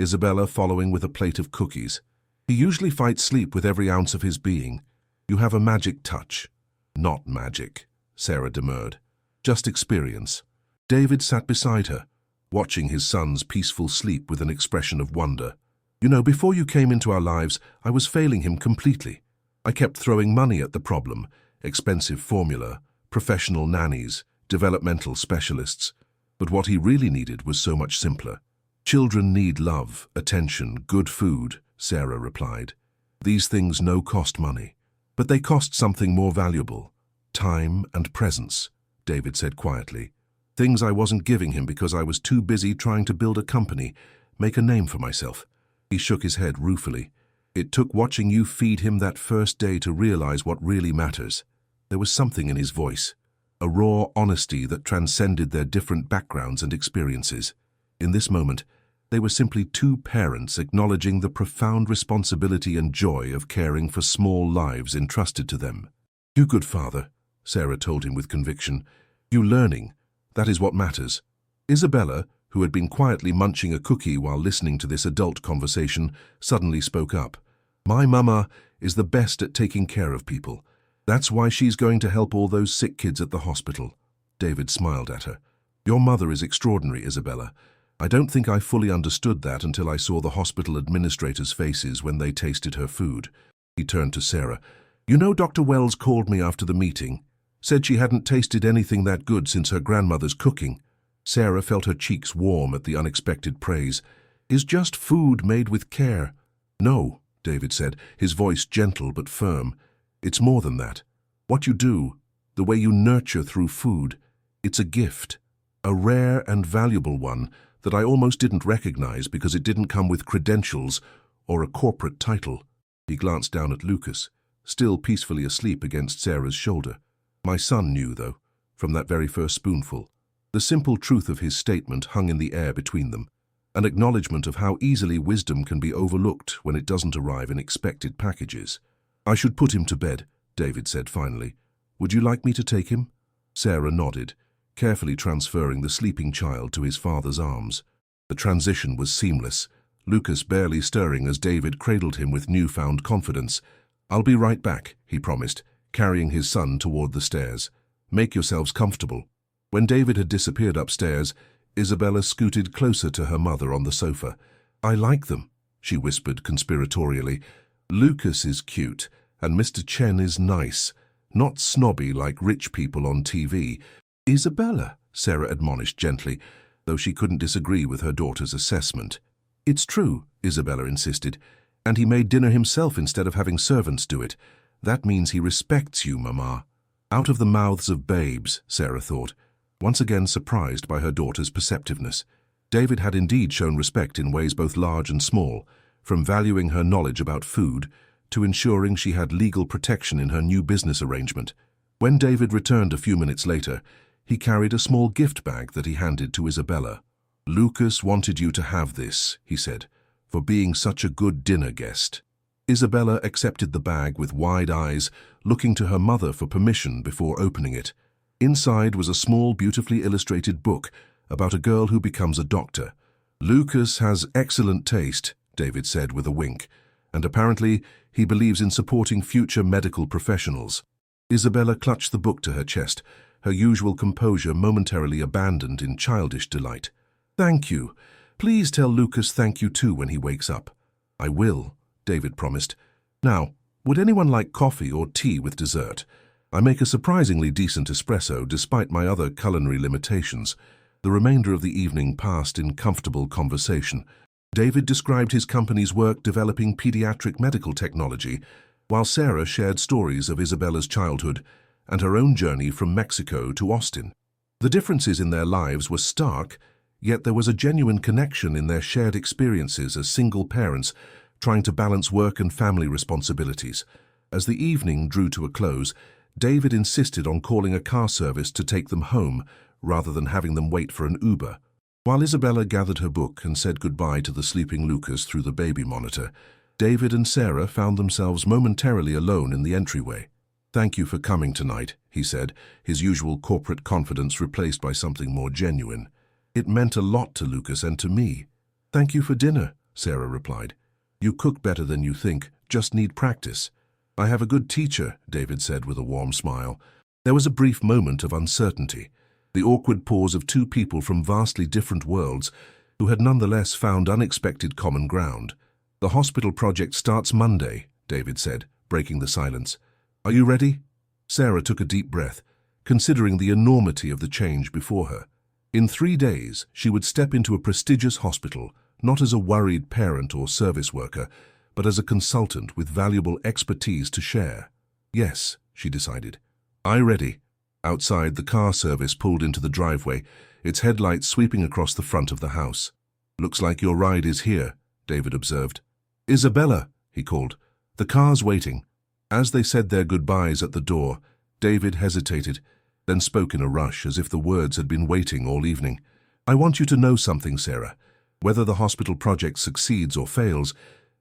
Isabella following with a plate of cookies. "He usually fights sleep with every ounce of his being. You have a magic touch." "Not magic," Sarah demurred. "Just experience." David sat beside her, watching his son's peaceful sleep with an expression of wonder. "You know, before you came into our lives, I was failing him completely. I kept throwing money at the problem, expensive formula, professional nannies, developmental specialists. But what he really needed was so much simpler. Children need love, attention, good food," Sarah replied. "These things no cost money. But they cost something more valuable. Time and presence," David said quietly. "Things I wasn't giving him because I was too busy trying to build a company, make a name for myself." He shook his head ruefully. "It took watching you feed him that first day to realize what really matters." There was something in his voice, a raw honesty that transcended their different backgrounds and experiences. In this moment, they were simply two parents acknowledging the profound responsibility and joy of caring for small lives entrusted to them. "You good father," Sarah told him with conviction. "You learning. That is what matters." Isabella, who had been quietly munching a cookie while listening to this adult conversation, suddenly spoke up. "My mama is the best at taking care of people. That's why she's going to help all those sick kids at the hospital." David smiled at her. "Your mother is extraordinary, Isabella. I don't think I fully understood that until I saw the hospital administrators' faces when they tasted her food." He turned to Sarah. "You know, Dr. Wells called me after the meeting. Said she hadn't tasted anything that good since her grandmother's cooking." Sarah felt her cheeks warm at the unexpected praise. "Is just food made with care." "No," David said, his voice gentle but firm. "It's more than that. What you do, the way you nurture through food, it's a gift, a rare and valuable one that I almost didn't recognize because it didn't come with credentials or a corporate title." He glanced down at Lucas, still peacefully asleep against Sarah's shoulder. "My son knew, though, from that very first spoonful." The simple truth of his statement hung in the air between them, an acknowledgement of how easily wisdom can be overlooked when it doesn't arrive in expected packages. "I should put him to bed," David said finally. "Would you like me to take him?" Sarah nodded, carefully transferring the sleeping child to his father's arms. The transition was seamless, Lucas barely stirring as David cradled him with newfound confidence. "I'll be right back," he promised, carrying his son toward the stairs. "Make yourselves comfortable." When David had disappeared upstairs, Isabella scooted closer to her mother on the sofa. "I like them," she whispered conspiratorially. "Lucas is cute, and Mr. Chen is nice, not snobby like rich people on TV." "Isabella," Sarah admonished gently, though she couldn't disagree with her daughter's assessment. "It's true," Isabella insisted, "and he made dinner himself instead of having servants do it. That means he respects you, Mama." Out of the mouths of babes, Sarah thought, once again surprised by her daughter's perceptiveness. David had indeed shown respect in ways both large and small, from valuing her knowledge about food to ensuring she had legal protection in her new business arrangement. When David returned a few minutes later, he carried a small gift bag that he handed to Isabella. "Lucas wanted you to have this," he said, for being such a good dinner guest." Isabella accepted the bag with wide eyes, looking to her mother for permission before opening it. Inside was a small, beautifully illustrated book about a girl who becomes a doctor. "Lucas has excellent taste," David said with a wink, "and apparently he believes in supporting future medical professionals." Isabella clutched the book to her chest, her usual composure momentarily abandoned in childish delight. "Thank you. Please tell Lucas thank you too when he wakes up." "I will," David promised. "Now, would anyone like coffee or tea with dessert? I make a surprisingly decent espresso despite my other culinary limitations." The remainder of the evening passed in comfortable conversation. David described his company's work developing pediatric medical technology, while Sarah shared stories of Isabella's childhood and her own journey from Mexico to Austin. The differences in their lives were stark, yet there was a genuine connection in their shared experiences as single parents trying to balance work and family responsibilities. As the evening drew to a close, David insisted on calling a car service to take them home rather than having them wait for an Uber. While Isabella gathered her book and said goodbye to the sleeping Lucas through the baby monitor, David and Sarah found themselves momentarily alone in the entryway. "Thank you for coming tonight," he said, his usual corporate confidence replaced by something more genuine. "It meant a lot to Lucas and to me." "Thank you for dinner," Sarah replied. "You cook better than you think, just need practice." "I have a good teacher," David said with a warm smile. There was a brief moment of uncertainty, the awkward pause of two people from vastly different worlds who had nonetheless found unexpected common ground. "The hospital project starts Monday," David said, breaking the silence. "Are you ready?" Sarah took a deep breath, considering the enormity of the change before her. In 3 days, she would step into a prestigious hospital, not as a worried parent or service worker, but as a consultant with valuable expertise to share. "Yes," she decided. "I ready." Outside, the car service pulled into the driveway, its headlights sweeping across the front of the house. "Looks like your ride is here," David observed. "Isabella," he called. "The car's waiting." As they said their goodbyes at the door, David hesitated, then spoke in a rush as if the words had been waiting all evening. "I want you to know something, Sarah. Whether the hospital project succeeds or fails,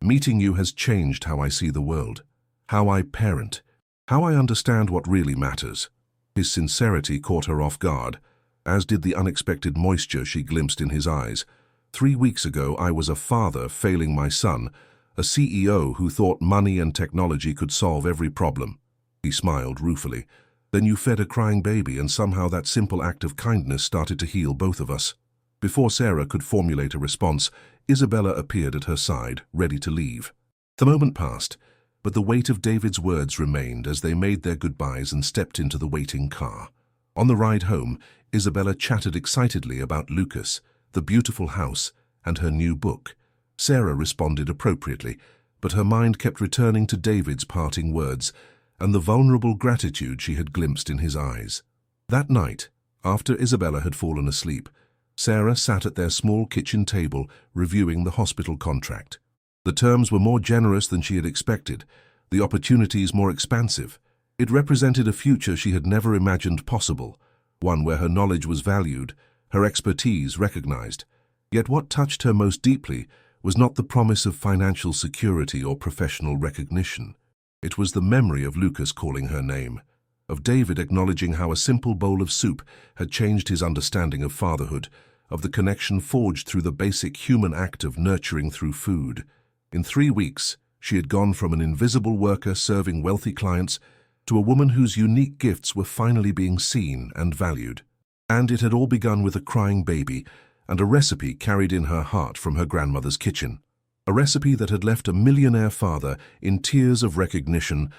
meeting you has changed how I see the world, how I parent, how I understand what really matters." His sincerity caught her off guard, as did the unexpected moisture she glimpsed in his eyes. 3 weeks ago, I was a father failing my son, a CEO who thought money and technology could solve every problem. He smiled ruefully. "Then you fed a crying baby, and somehow that simple act of kindness started to heal both of us." Before Sarah could formulate a response, Isabella appeared at her side, ready to leave. The moment passed, but the weight of David's words remained as they made their goodbyes and stepped into the waiting car. On the ride home, Isabella chatted excitedly about Lucas, the beautiful house, and her new book. Sarah responded appropriately, but her mind kept returning to David's parting words and the vulnerable gratitude she had glimpsed in his eyes. That night, after Isabella had fallen asleep, Sarah sat at their small kitchen table reviewing the hospital contract. The terms were more generous than she had expected, the opportunities more expansive. It represented a future she had never imagined possible, one where her knowledge was valued, her expertise recognized. Yet what touched her most deeply was not the promise of financial security or professional recognition. It was the memory of Lucas calling her name, of David acknowledging how a simple bowl of soup had changed his understanding of fatherhood, of the connection forged through the basic human act of nurturing through food. In 3 weeks, she had gone from an invisible worker serving wealthy clients to a woman whose unique gifts were finally being seen and valued. And it had all begun with a crying baby and a recipe carried in her heart from her grandmother's kitchen. A recipe that had left a millionaire father in tears of recognition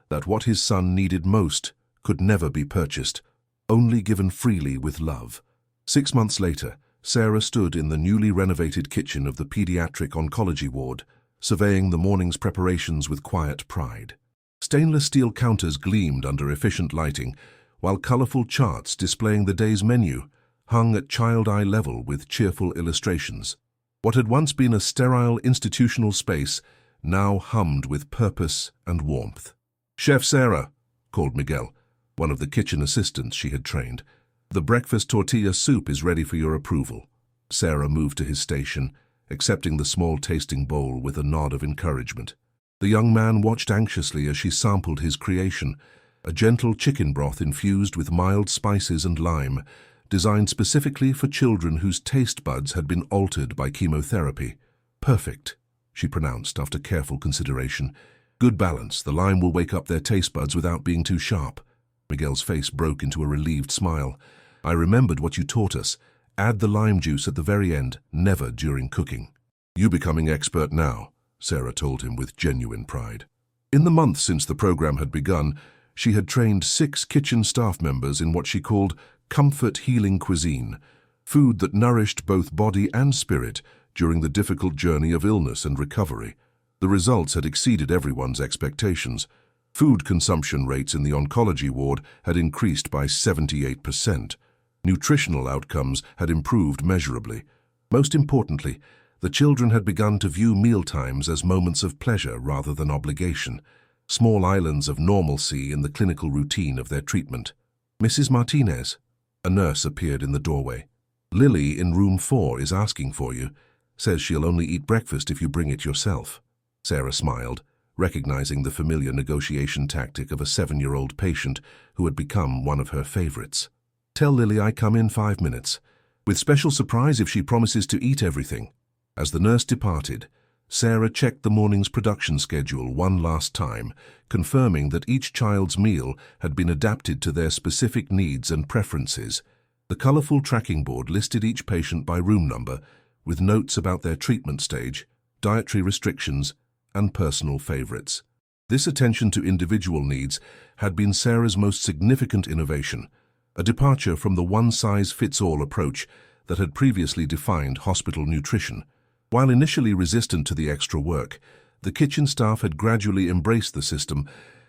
that what his son needed most could never be purchased, only given freely with love. 6 months later, Sarah stood in the newly renovated kitchen of the pediatric oncology ward, surveying the morning's preparations with quiet pride. Stainless steel counters gleamed under efficient lighting, while colorful charts displaying the day's menu hung at child-eye level with cheerful illustrations. What had once been a sterile institutional space now hummed with purpose and warmth. "Chef Sarah," called Miguel, one of the kitchen assistants she had trained. "The breakfast tortilla soup is ready for your approval." Sarah moved to his station, accepting the small tasting bowl with a nod of encouragement. The young man watched anxiously as she sampled his creation, a gentle chicken broth infused with mild spices and lime, designed specifically for children whose taste buds had been altered by chemotherapy. "Perfect," she pronounced after careful consideration. "Good balance. The lime will wake up their taste buds without being too sharp." Miguel's face broke into a relieved smile. "I remembered what you taught us. Add the lime juice at the very end, never during cooking." "You becoming expert now," Sarah told him with genuine pride. In the month since the program had begun, she had trained 6 kitchen staff members in what she called comfort healing cuisine, food that nourished both body and spirit during the difficult journey of illness and recovery. The results had exceeded everyone's expectations. Food consumption rates in the oncology ward had increased by 78%. Nutritional outcomes had improved measurably. Most importantly, the children had begun to view mealtimes as moments of pleasure rather than obligation, small islands of normalcy in the clinical routine of their treatment. "Mrs. Martinez," a nurse appeared in the doorway. "Lily in room 4 is asking for you. Says she'll only eat breakfast if you bring it yourself." Sarah smiled, recognizing the familiar negotiation tactic of a 7-year-old patient who had become one of her favorites. "Tell Lily I come in 5 minutes, with special surprise if she promises to eat everything." As the nurse departed, Sarah checked the morning's production schedule one last time, confirming that each child's meal had been adapted to their specific needs and preferences. The colorful tracking board listed each patient by room number, with notes about their treatment stage, dietary restrictions, and personal favorites. This attention to individual needs had been Sarah's most significant innovation, a departure from the one-size-fits-all approach that had previously defined hospital nutrition. While initially resistant to the extra work, the kitchen staff had gradually embraced the system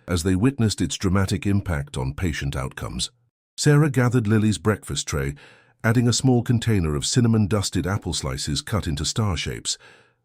as they witnessed its dramatic impact on patient outcomes. Sarah gathered Lily's breakfast tray, adding a small container of cinnamon-dusted apple slices cut into star shapes,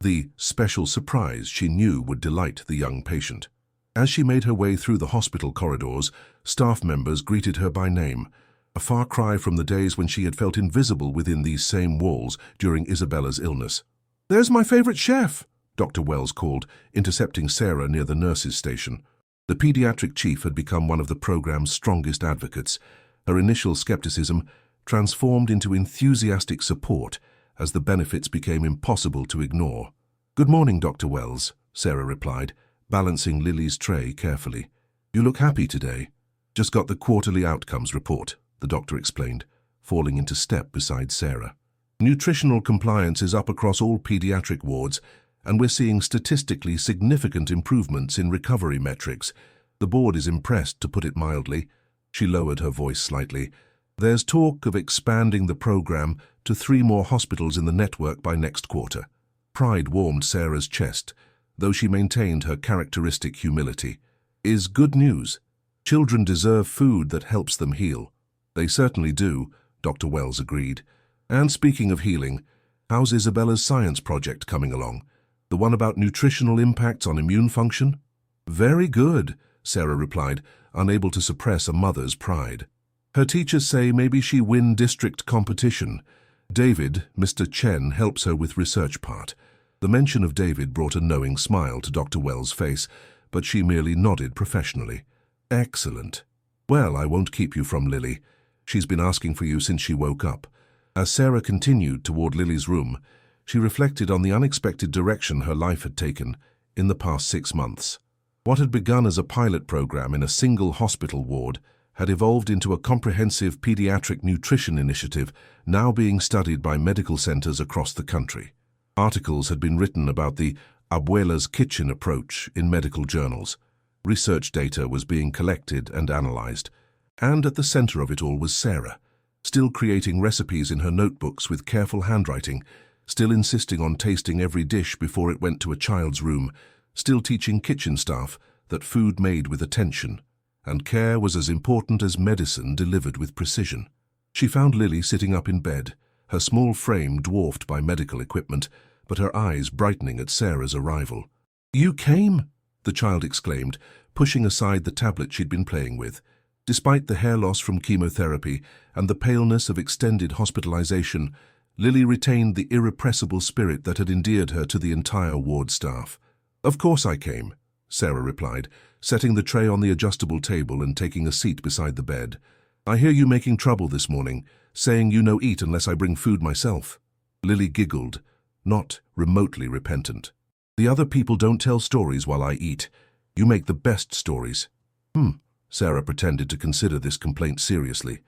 the special surprise she knew would delight the young patient. As she made her way through the hospital corridors, staff members greeted her by name, a far cry from the days when she had felt invisible within these same walls during Isabella's illness. "There's my favorite chef," Dr. Wells called, intercepting Sarah near the nurses' station. The pediatric chief had become one of the program's strongest advocates. Her initial skepticism transformed into enthusiastic support as the benefits became impossible to ignore. "Good morning, Dr. Wells," Sarah replied, balancing Lily's tray carefully. "You look happy today." "Just got the quarterly outcomes report," the doctor explained, falling into step beside Sarah. "Nutritional compliance is up across all pediatric wards, and we're seeing statistically significant improvements in recovery metrics. The board is impressed, to put it mildly." She lowered her voice slightly. "There's talk of expanding the program to 3 more hospitals in the network by next quarter." Pride warmed Sarah's chest, though she maintained her characteristic humility. "Is good news. Children deserve food that helps them heal." "They certainly do," Dr. Wells agreed. "And speaking of healing, how's Isabella's science project coming along? The one about nutritional impacts on immune function?" "Very good," Sarah replied, unable to suppress a mother's pride. "Her teachers say maybe she win district competition. David, Mr. Chen, helps her with research part." The mention of David brought a knowing smile to Dr. Wells' face, but she merely nodded professionally. "Excellent. Well, I won't keep you from Lily. She's been asking for you since she woke up." As Sarah continued toward Lily's room, she reflected on the unexpected direction her life had taken in the past 6 months. What had begun as a pilot program in a single hospital ward had evolved into a comprehensive pediatric nutrition initiative now being studied by medical centers across the country. Articles had been written about the Abuela's Kitchen approach in medical journals. Research data was being collected and analyzed. And at the center of it all was Sarah, still creating recipes in her notebooks with careful handwriting, still insisting on tasting every dish before it went to a child's room, still teaching kitchen staff that food made with attention and care was as important as medicine delivered with precision. She found Lily sitting up in bed, her small frame dwarfed by medical equipment, but her eyes brightening at Sarah's arrival. "You came!" the child exclaimed, pushing aside the tablet she'd been playing with. Despite the hair loss from chemotherapy and the paleness of extended hospitalization, Lily retained the irrepressible spirit that had endeared her to the entire ward staff. "Of course I came," Sarah replied, setting the tray on the adjustable table and taking a seat beside the bed. "I hear you making trouble this morning, saying you no eat unless I bring food myself." Lily giggled, not remotely repentant. "The other people don't tell stories while I eat. You make the best stories." Sarah pretended to consider this complaint seriously.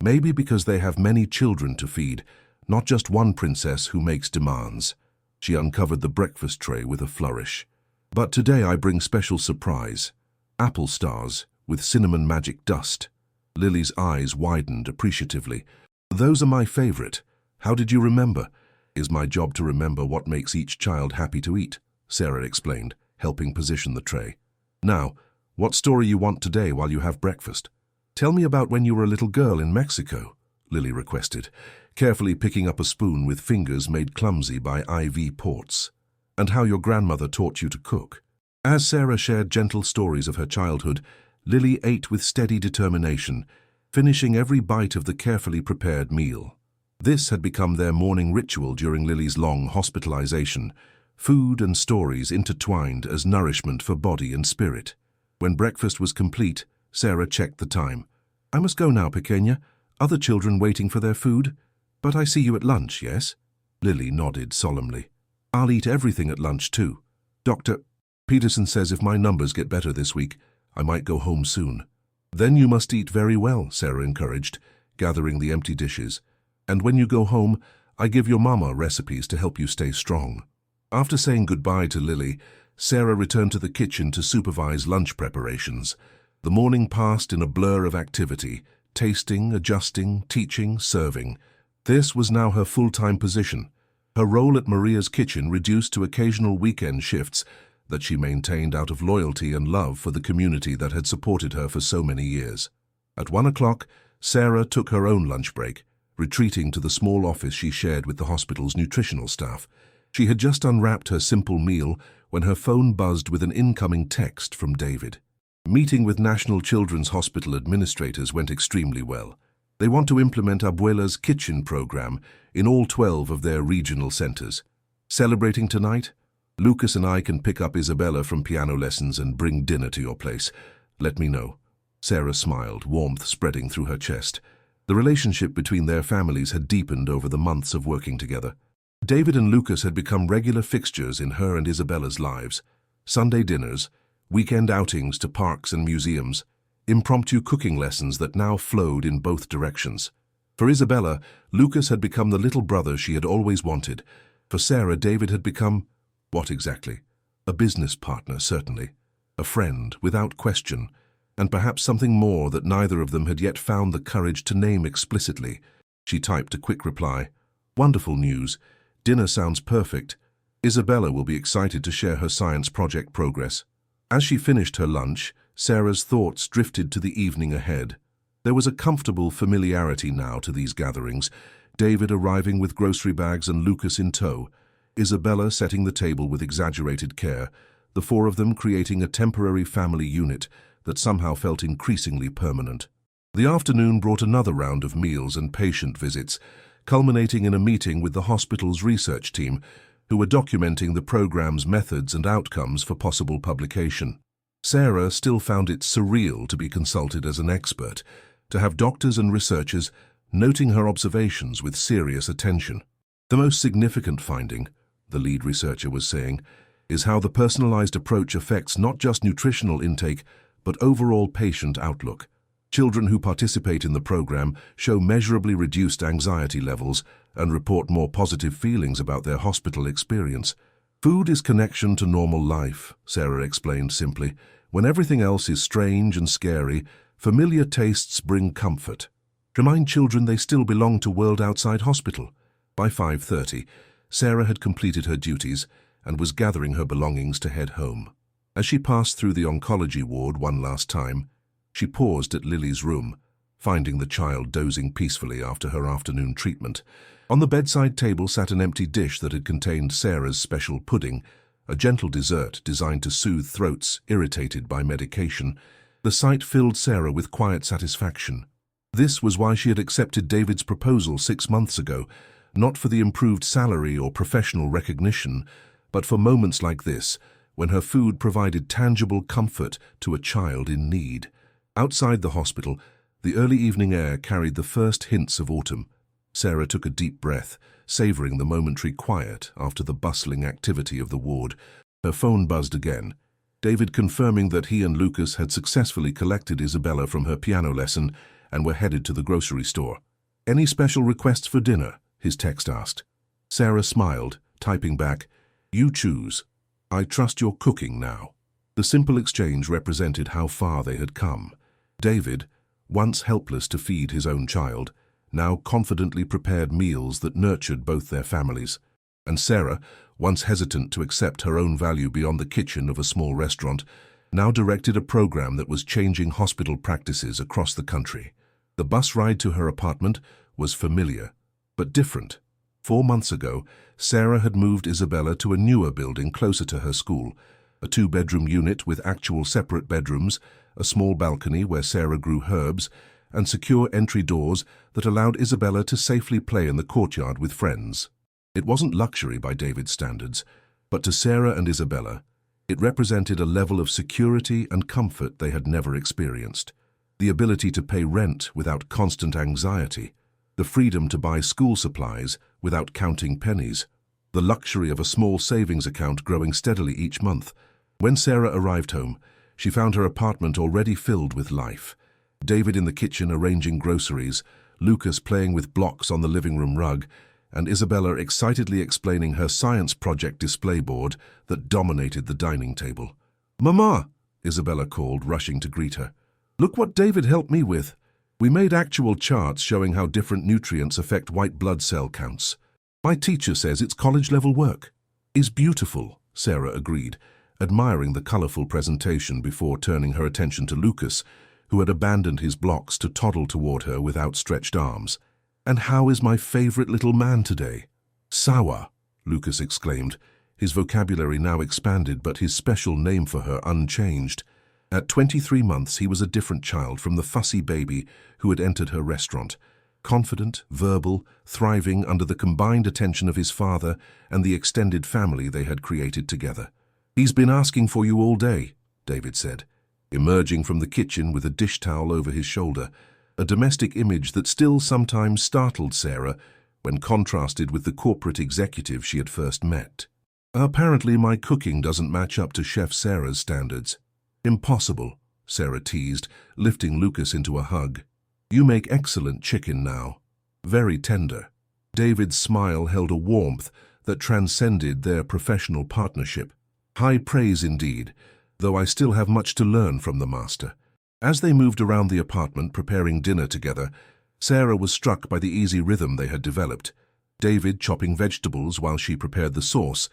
Maybe because they have many children to feed, not just one princess who makes demands. She uncovered the breakfast tray with a flourish. "But today I bring special surprise. Apple stars with cinnamon magic dust." Lily's eyes widened appreciatively. "Those are my favorite. How did you remember?" "Is my job to remember what makes each child happy to eat," Sarah explained, helping position the tray. "Now, what story you want today while you have breakfast?" "Tell me about when you were a little girl in Mexico," Lily requested, carefully picking up a spoon with fingers made clumsy by IV ports. "And how your grandmother taught you to cook." As Sarah shared gentle stories of her childhood, Lily ate with steady determination, finishing every bite of the carefully prepared meal. This had become their morning ritual during Lily's long hospitalization, food and stories intertwined as nourishment for body and spirit. When breakfast was complete, Sarah checked the time. "I must go now, Pequeña. Other children waiting for their food? But I see you at lunch, yes?" Lily nodded solemnly. "I'll eat everything at lunch too. Dr. Peterson says if my numbers get better this week, I might go home soon." "Then you must eat very well," Sarah encouraged, gathering the empty dishes. "And when you go home, I give your mama recipes to help you stay strong." After saying goodbye to Lily, Sarah returned to the kitchen to supervise lunch preparations. The morning passed in a blur of activity, tasting, adjusting, teaching, serving. This was now her full-time position. Her role at Maria's kitchen reduced to occasional weekend shifts that she maintained out of loyalty and love for the community that had supported her for so many years. At 1 o'clock, Sarah took her own lunch break, retreating to the small office she shared with the hospital's nutritional staff. She had just unwrapped her simple meal when her phone buzzed with an incoming text from David. Meeting with National Children's Hospital administrators went extremely well. They want to implement Abuela's Kitchen program in all 12 of their regional centers. Celebrating tonight? Lucas and I can pick up Isabella from piano lessons and bring dinner to your place. Let me know. Sarah smiled, warmth spreading through her chest. The relationship between their families had deepened over the months of working together. David and Lucas had become regular fixtures in her and Isabella's lives. Sunday dinners, weekend outings to parks and museums, impromptu cooking lessons that now flowed in both directions. For Isabella, Lucas had become the little brother she had always wanted. For Sarah, David had become, what exactly? A business partner, certainly. A friend, without question. And perhaps something more that neither of them had yet found the courage to name explicitly. She typed a quick reply. "Wonderful news. Dinner sounds perfect. Isabella will be excited to share her science project progress." As she finished her lunch, Sarah's thoughts drifted to the evening ahead. There was a comfortable familiarity now to these gatherings, David arriving with grocery bags and Lucas in tow, Isabella setting the table with exaggerated care, the four of them creating a temporary family unit that somehow felt increasingly permanent. The afternoon brought another round of meals and patient visits, culminating in a meeting with the hospital's research team, who were documenting the program's methods and outcomes for possible publication. Sarah still found it surreal to be consulted as an expert, to have doctors and researchers noting her observations with serious attention. "The most significant finding," the lead researcher was saying, "is how the personalized approach affects not just nutritional intake, but overall patient outlook. Children who participate in the program show measurably reduced anxiety levels and report more positive feelings about their hospital experience. Food is connection to normal life," Sarah explained simply. "When everything else is strange and scary, familiar tastes bring comfort. Remind children they still belong to world outside hospital." By 5:30, Sarah had completed her duties and was gathering her belongings to head home. As she passed through the oncology ward one last time, she paused at Lily's room, finding the child dozing peacefully after her afternoon treatment. On the bedside table sat an empty dish that had contained Sarah's special pudding, a gentle dessert designed to soothe throats irritated by medication. The sight filled Sarah with quiet satisfaction. This was why she had accepted David's proposal 6 months ago, not for the improved salary or professional recognition, but for moments like this, when her food provided tangible comfort to a child in need. Outside the hospital, the early evening air carried the first hints of autumn. Sarah took a deep breath, savoring the momentary quiet after the bustling activity of the ward. Her phone buzzed again. David confirming that he and Lucas had successfully collected Isabella from her piano lesson and were headed to the grocery store. "Any special requests for dinner?" his text asked. Sarah smiled, typing back, "You choose. I trust your cooking now." The simple exchange represented how far they had come. David, once helpless to feed his own child, now confidently prepared meals that nurtured both their families. And Sarah, once hesitant to accept her own value beyond the kitchen of a small restaurant, now directed a program that was changing hospital practices across the country. The bus ride to her apartment was familiar, but different. 4 months ago, Sarah had moved Isabella to a newer building closer to her school, a 2-bedroom unit with actual separate bedrooms, a small balcony where Sarah grew herbs, and secure entry doors that allowed Isabella to safely play in the courtyard with friends. It wasn't luxury by David's standards, but to Sarah and Isabella, it represented a level of security and comfort they had never experienced. The ability to pay rent without constant anxiety, the freedom to buy school supplies without counting pennies, the luxury of a small savings account growing steadily each month. When Sarah arrived home, she found her apartment already filled with life. David in the kitchen arranging groceries, Lucas playing with blocks on the living room rug, and Isabella excitedly explaining her science project display board that dominated the dining table. "Mama," Isabella called, rushing to greet her. "Look what David helped me with. We made actual charts showing how different nutrients affect white blood cell counts. My teacher says it's college-level work." "Is beautiful," Sarah agreed, admiring the colorful presentation before turning her attention to Lucas, who had abandoned his blocks to toddle toward her with outstretched arms. "And how is my favorite little man today?" "Sawa," Lucas exclaimed, his vocabulary now expanded but his special name for her unchanged. At 23 months, he was a different child from the fussy baby who had entered her restaurant. Confident, verbal, thriving under the combined attention of his father and the extended family they had created together. "He's been asking for you all day," David said, emerging from the kitchen with a dish towel over his shoulder, a domestic image that still sometimes startled Sarah when contrasted with the corporate executive she had first met. "Apparently my cooking doesn't match up to Chef Sarah's standards." "Impossible," Sarah teased, lifting Lucas into a hug. "You make excellent chicken now. Very tender." David's smile held a warmth that transcended their professional partnership. "High praise indeed, though I still have much to learn from the master." As they moved around the apartment preparing dinner together, Sarah was struck by the easy rhythm they had developed. David chopping vegetables while she prepared the sauce,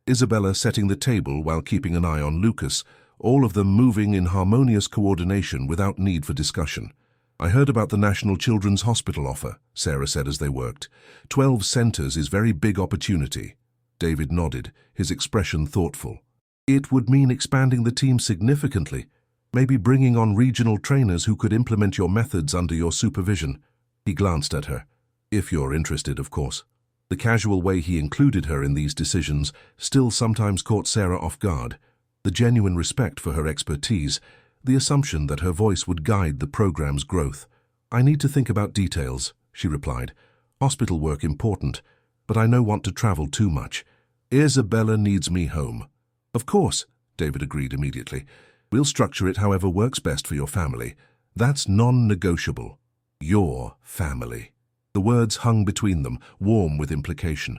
Isabella setting the table while keeping an eye on Lucas, all of them moving in harmonious coordination without need for discussion. "I heard about the National Children's Hospital offer," Sarah said as they worked. 12 centers is very big opportunity." David nodded, his expression thoughtful. "It would mean expanding the team significantly. Maybe bringing on regional trainers who could implement your methods under your supervision." He glanced at her. "If you're interested, of course." The casual way he included her in these decisions still sometimes caught Sarah off guard. The genuine respect for her expertise, the assumption that her voice would guide the program's growth. "I need to think about details," she replied. "Hospital work important, but I don't want to travel too much. Isabella needs me home." "Of course," David agreed immediately. "We'll structure it however works best for your family. That's non-negotiable. Your family." The words hung between them, warm with implication.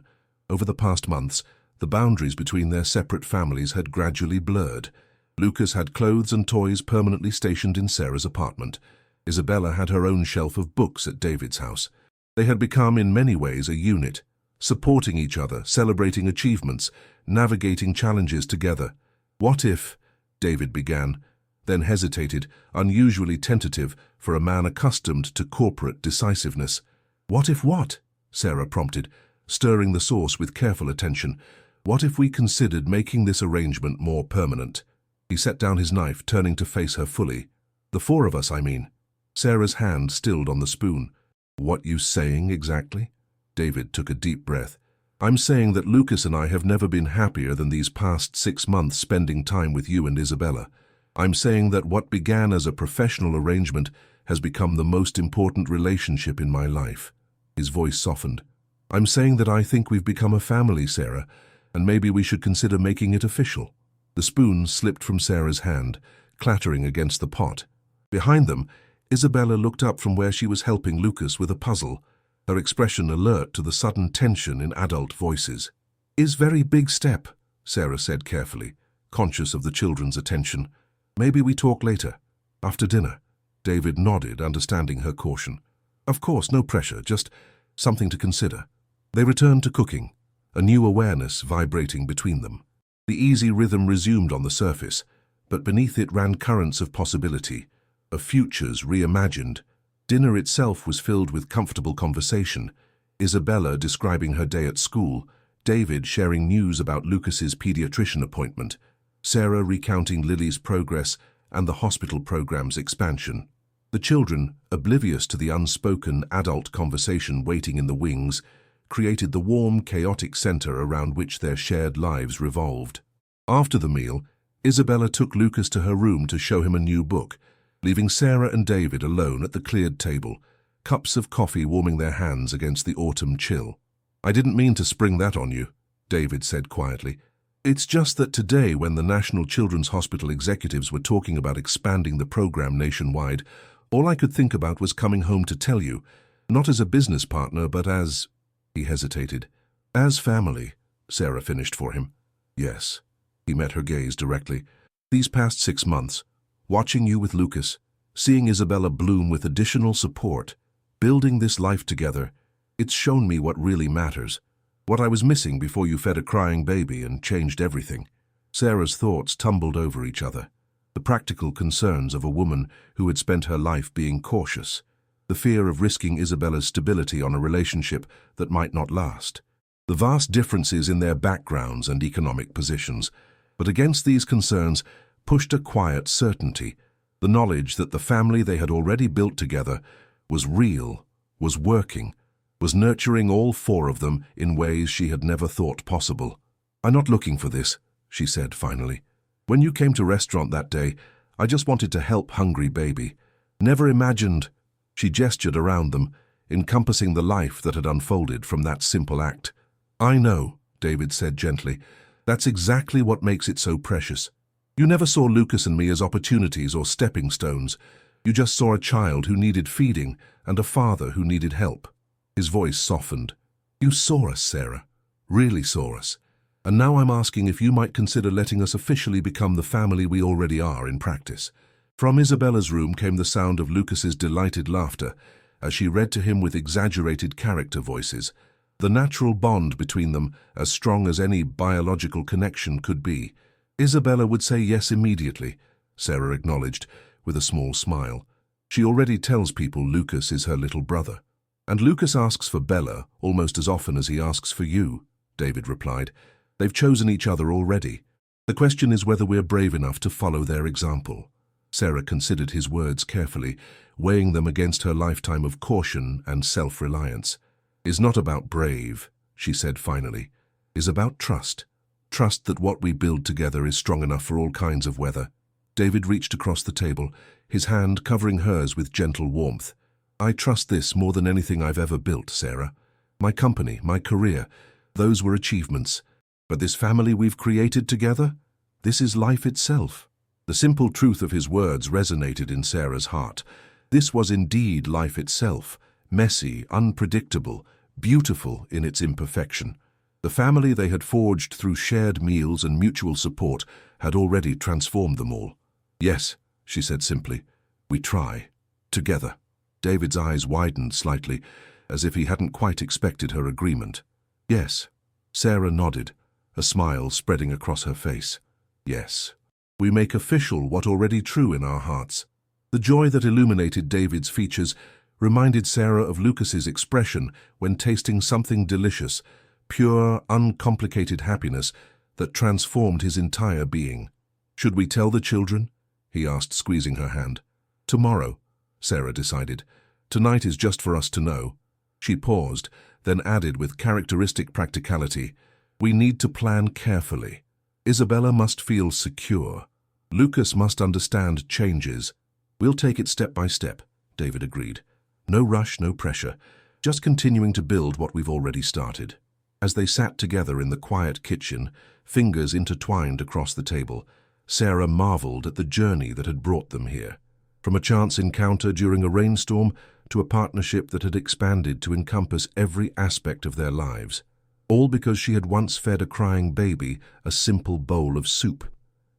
Over the past months, the boundaries between their separate families had gradually blurred. Lucas had clothes and toys permanently stationed in Sarah's apartment. Isabella had her own shelf of books at David's house. They had become in many ways a unit, supporting each other, celebrating achievements, navigating challenges together. "What if," David began, then hesitated, unusually tentative for a man accustomed to corporate decisiveness. "What if what?" Sarah prompted, stirring the sauce with careful attention. "What if we considered making this arrangement more permanent?" He set down his knife, turning to face her fully. "The 4 of us, I mean." Sarah's hand stilled on the spoon. "What you saying exactly?" David took a deep breath. I'm saying that Lucas and I have never been happier than these past 6 months spending time with you and Isabella. I'm saying that what began as a professional arrangement has become the most important relationship in my life. His voice softened. I'm saying that I think we've become a family, Sarah, and maybe we should consider making it official. The spoon slipped from Sarah's hand, clattering against the pot. Behind them, Isabella looked up from where she was helping Lucas with a puzzle, her expression alert to the sudden tension in adult voices. "Is very big step," Sarah said carefully, conscious of the children's attention. "Maybe we talk later, after dinner." David nodded, understanding her caution. "Of course, no pressure, just something to consider." They returned to cooking, a new awareness vibrating between them. The easy rhythm resumed on the surface, but beneath it ran currents of possibility, of futures reimagined. Dinner itself was filled with comfortable conversation, Isabella describing her day at school, David sharing news about Lucas's pediatrician appointment, Sarah recounting Lily's progress and the hospital program's expansion. The children, oblivious to the unspoken adult conversation waiting in the wings, created the warm, chaotic center around which their shared lives revolved. After the meal, Isabella took Lucas to her room to show him a new book, leaving Sarah and David alone at the cleared table, cups of coffee warming their hands against the autumn chill. "I didn't mean to spring that on you," David said quietly. "It's just that today, when the National Children's Hospital executives were talking about expanding the program nationwide, all I could think about was coming home to tell you, not as a business partner, but as—" He hesitated. "As family," Sarah finished for him. "Yes." He met her gaze directly. "These past 6 months, watching you with Lucas, seeing Isabella bloom with additional support, building this life together, it's shown me what really matters, what I was missing before you fed a crying baby and changed everything." Sarah's thoughts tumbled over each other. The practical concerns of a woman who had spent her life being cautious, the fear of risking Isabella's stability on a relationship that might not last, the vast differences in their backgrounds and economic positions. But against these concerns pushed a quiet certainty, the knowledge that the family they had already built together was real, was working, was nurturing all 4 of them in ways she had never thought possible. "I'm not looking for this," she said finally. "When you came to restaurant that day, I just wanted to help hungry baby. Never imagined—" She gestured around them, encompassing the life that had unfolded from that simple act. "I know," David said gently. "That's exactly what makes it so precious. You never saw Lucas and me as opportunities or stepping stones. You just saw a child who needed feeding and a father who needed help." His voice softened. "You saw us, Sarah. Really saw us. And now I'm asking if you might consider letting us officially become the family we already are in practice." From Isabella's room came the sound of Lucas's delighted laughter as she read to him with exaggerated character voices, the natural bond between them as strong as any biological connection could be. "Isabella would say yes immediately," Sarah acknowledged, with a small smile. "She already tells people Lucas is her little brother." "And Lucas asks for Bella almost as often as he asks for you," David replied. "They've chosen each other already. The question is whether we're brave enough to follow their example." Sarah considered his words carefully, weighing them against her lifetime of caution and self-reliance. "Is not about brave," she said finally. "Is about trust. Trust that what we build together is strong enough for all kinds of weather." David reached across the table, his hand covering hers with gentle warmth. "I trust this more than anything I've ever built, Sarah. My company, my career, those were achievements. But this family we've created together, this is life itself." The simple truth of his words resonated in Sarah's heart. This was indeed life itself, messy, unpredictable, beautiful in its imperfection. The family they had forged through shared meals and mutual support had already transformed them all. "Yes," she said simply, "we try. Together." David's eyes widened slightly, as if he hadn't quite expected her agreement. "Yes." Sarah nodded, a smile spreading across her face. "Yes. We make official what already true in our hearts." The joy that illuminated David's features reminded Sarah of Lucas's expression when tasting something delicious, pure, uncomplicated happiness that transformed his entire being. "Should we tell the children?" he asked, squeezing her hand. "Tomorrow," Sarah decided. "Tonight is just for us to know." She paused, then added with characteristic practicality, "We need to plan carefully. Isabella must feel secure. Lucas must understand changes. We'll take it step by step," David agreed. "No rush, no pressure, just continuing to build what we've already started." As they sat together in the quiet kitchen, fingers intertwined across the table, Sarah marveled at the journey that had brought them here. From a chance encounter during a rainstorm to a partnership that had expanded to encompass every aspect of their lives. All because she had once fed a crying baby a simple bowl of soup.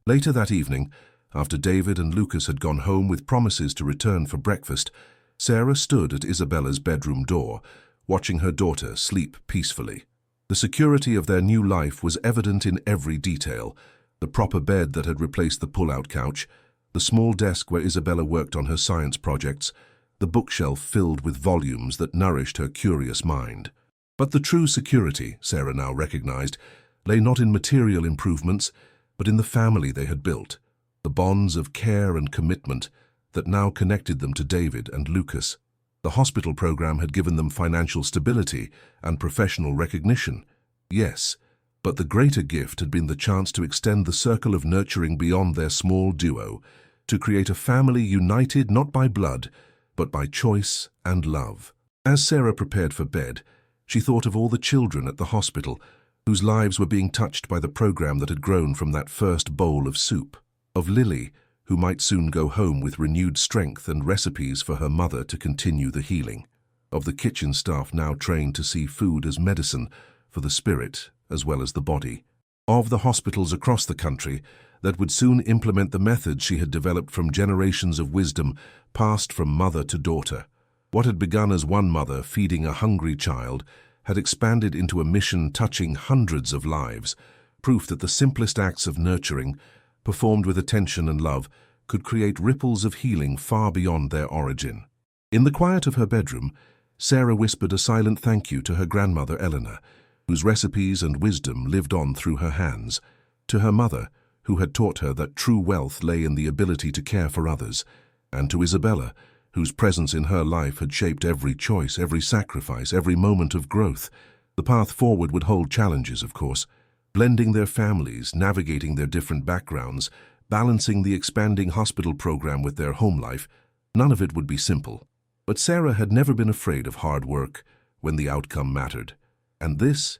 Later that evening, after David and Lucas had gone home with promises to return for breakfast, Sarah stood at Isabella's bedroom door, watching her daughter sleep peacefully. The security of their new life was evident in every detail: the proper bed that had replaced the pull-out couch, the small desk where Isabella worked on her science projects, the bookshelf filled with volumes that nourished her curious mind. But the true security, Sarah now recognized, lay not in material improvements, but in the family they had built, the bonds of care and commitment that now connected them to David and Lucas. The hospital program had given them financial stability and professional recognition, yes, but the greater gift had been the chance to extend the circle of nurturing beyond their small duo, to create a family united not by blood, but by choice and love. As Sarah prepared for bed, she thought of all the children at the hospital whose lives were being touched by the program that had grown from that first bowl of soup. Of Lily, who might soon go home with renewed strength and recipes for her mother to continue the healing. Of the kitchen staff now trained to see food as medicine for the spirit as well as the body. Of the hospitals across the country that would soon implement the methods she had developed from generations of wisdom passed from mother to daughter. What had begun as one mother feeding a hungry child had expanded into a mission touching hundreds of lives, proof that the simplest acts of nurturing, performed with attention and love, could create ripples of healing far beyond their origin. In the quiet of her bedroom, Sarah whispered a silent thank you to her grandmother Eleanor, whose recipes and wisdom lived on through her hands, to her mother, who had taught her that true wealth lay in the ability to care for others, and to Isabella, whose presence in her life had shaped every choice, every sacrifice, every moment of growth. The path forward would hold challenges, of course, blending their families, navigating their different backgrounds, balancing the expanding hospital program with their home life. None of it would be simple. But Sarah had never been afraid of hard work when the outcome mattered. And this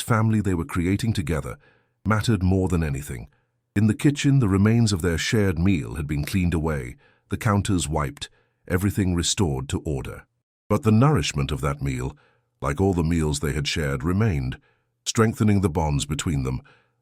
family they were creating together, mattered more than anything. In the kitchen, the remains of their shared meal had been cleaned away, the counters wiped, everything restored to order. But the nourishment of that meal, like all the meals they had shared, remained, strengthening the bonds between them,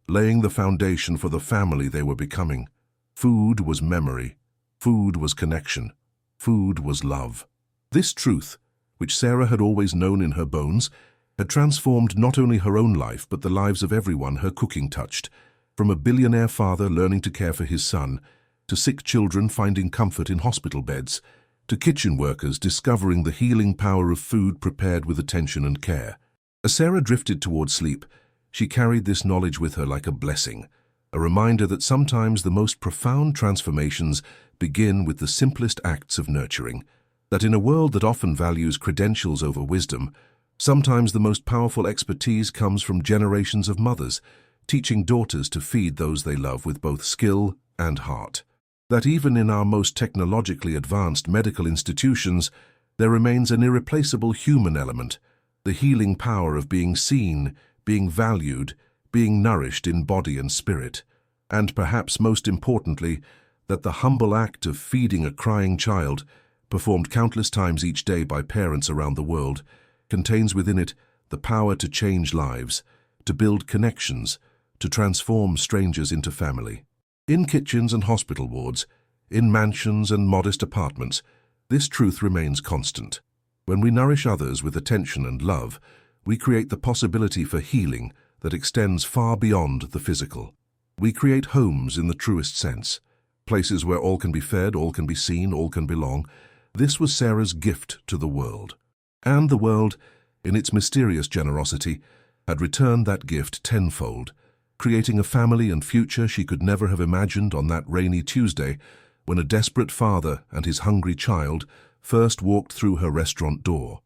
laying the foundation for the family they were becoming. Food was memory. Food was connection. Food was love. This truth, which Sarah had always known in her bones, had transformed not only her own life but the lives of everyone her cooking touched, from a billionaire father learning to care for his son, to sick children finding comfort in hospital beds, to kitchen workers discovering the healing power of food prepared with attention and care. As Sarah drifted toward sleep, she carried this knowledge with her like a blessing, a reminder that sometimes the most profound transformations begin with the simplest acts of nurturing, that in a world that often values credentials over wisdom, sometimes the most powerful expertise comes from generations of mothers, teaching daughters to feed those they love with both skill and heart. That even in our most technologically advanced medical institutions, there remains an irreplaceable human element, the healing power of being seen, being valued, being nourished in body and spirit, and perhaps most importantly, that the humble act of feeding a crying child, performed countless times each day by parents around the world, contains within it the power to change lives, to build connections, to transform strangers into family. In kitchens and hospital wards, in mansions and modest apartments, this truth remains constant. When we nourish others with attention and love, we create the possibility for healing that extends far beyond the physical. We create homes in the truest sense, places where all can be fed, all can be seen, all can belong. This was Sarah's gift to the world. And the world, in its mysterious generosity, had returned that gift tenfold, creating a family and future she could never have imagined on that rainy Tuesday when a desperate father and his hungry child first walked through her restaurant door.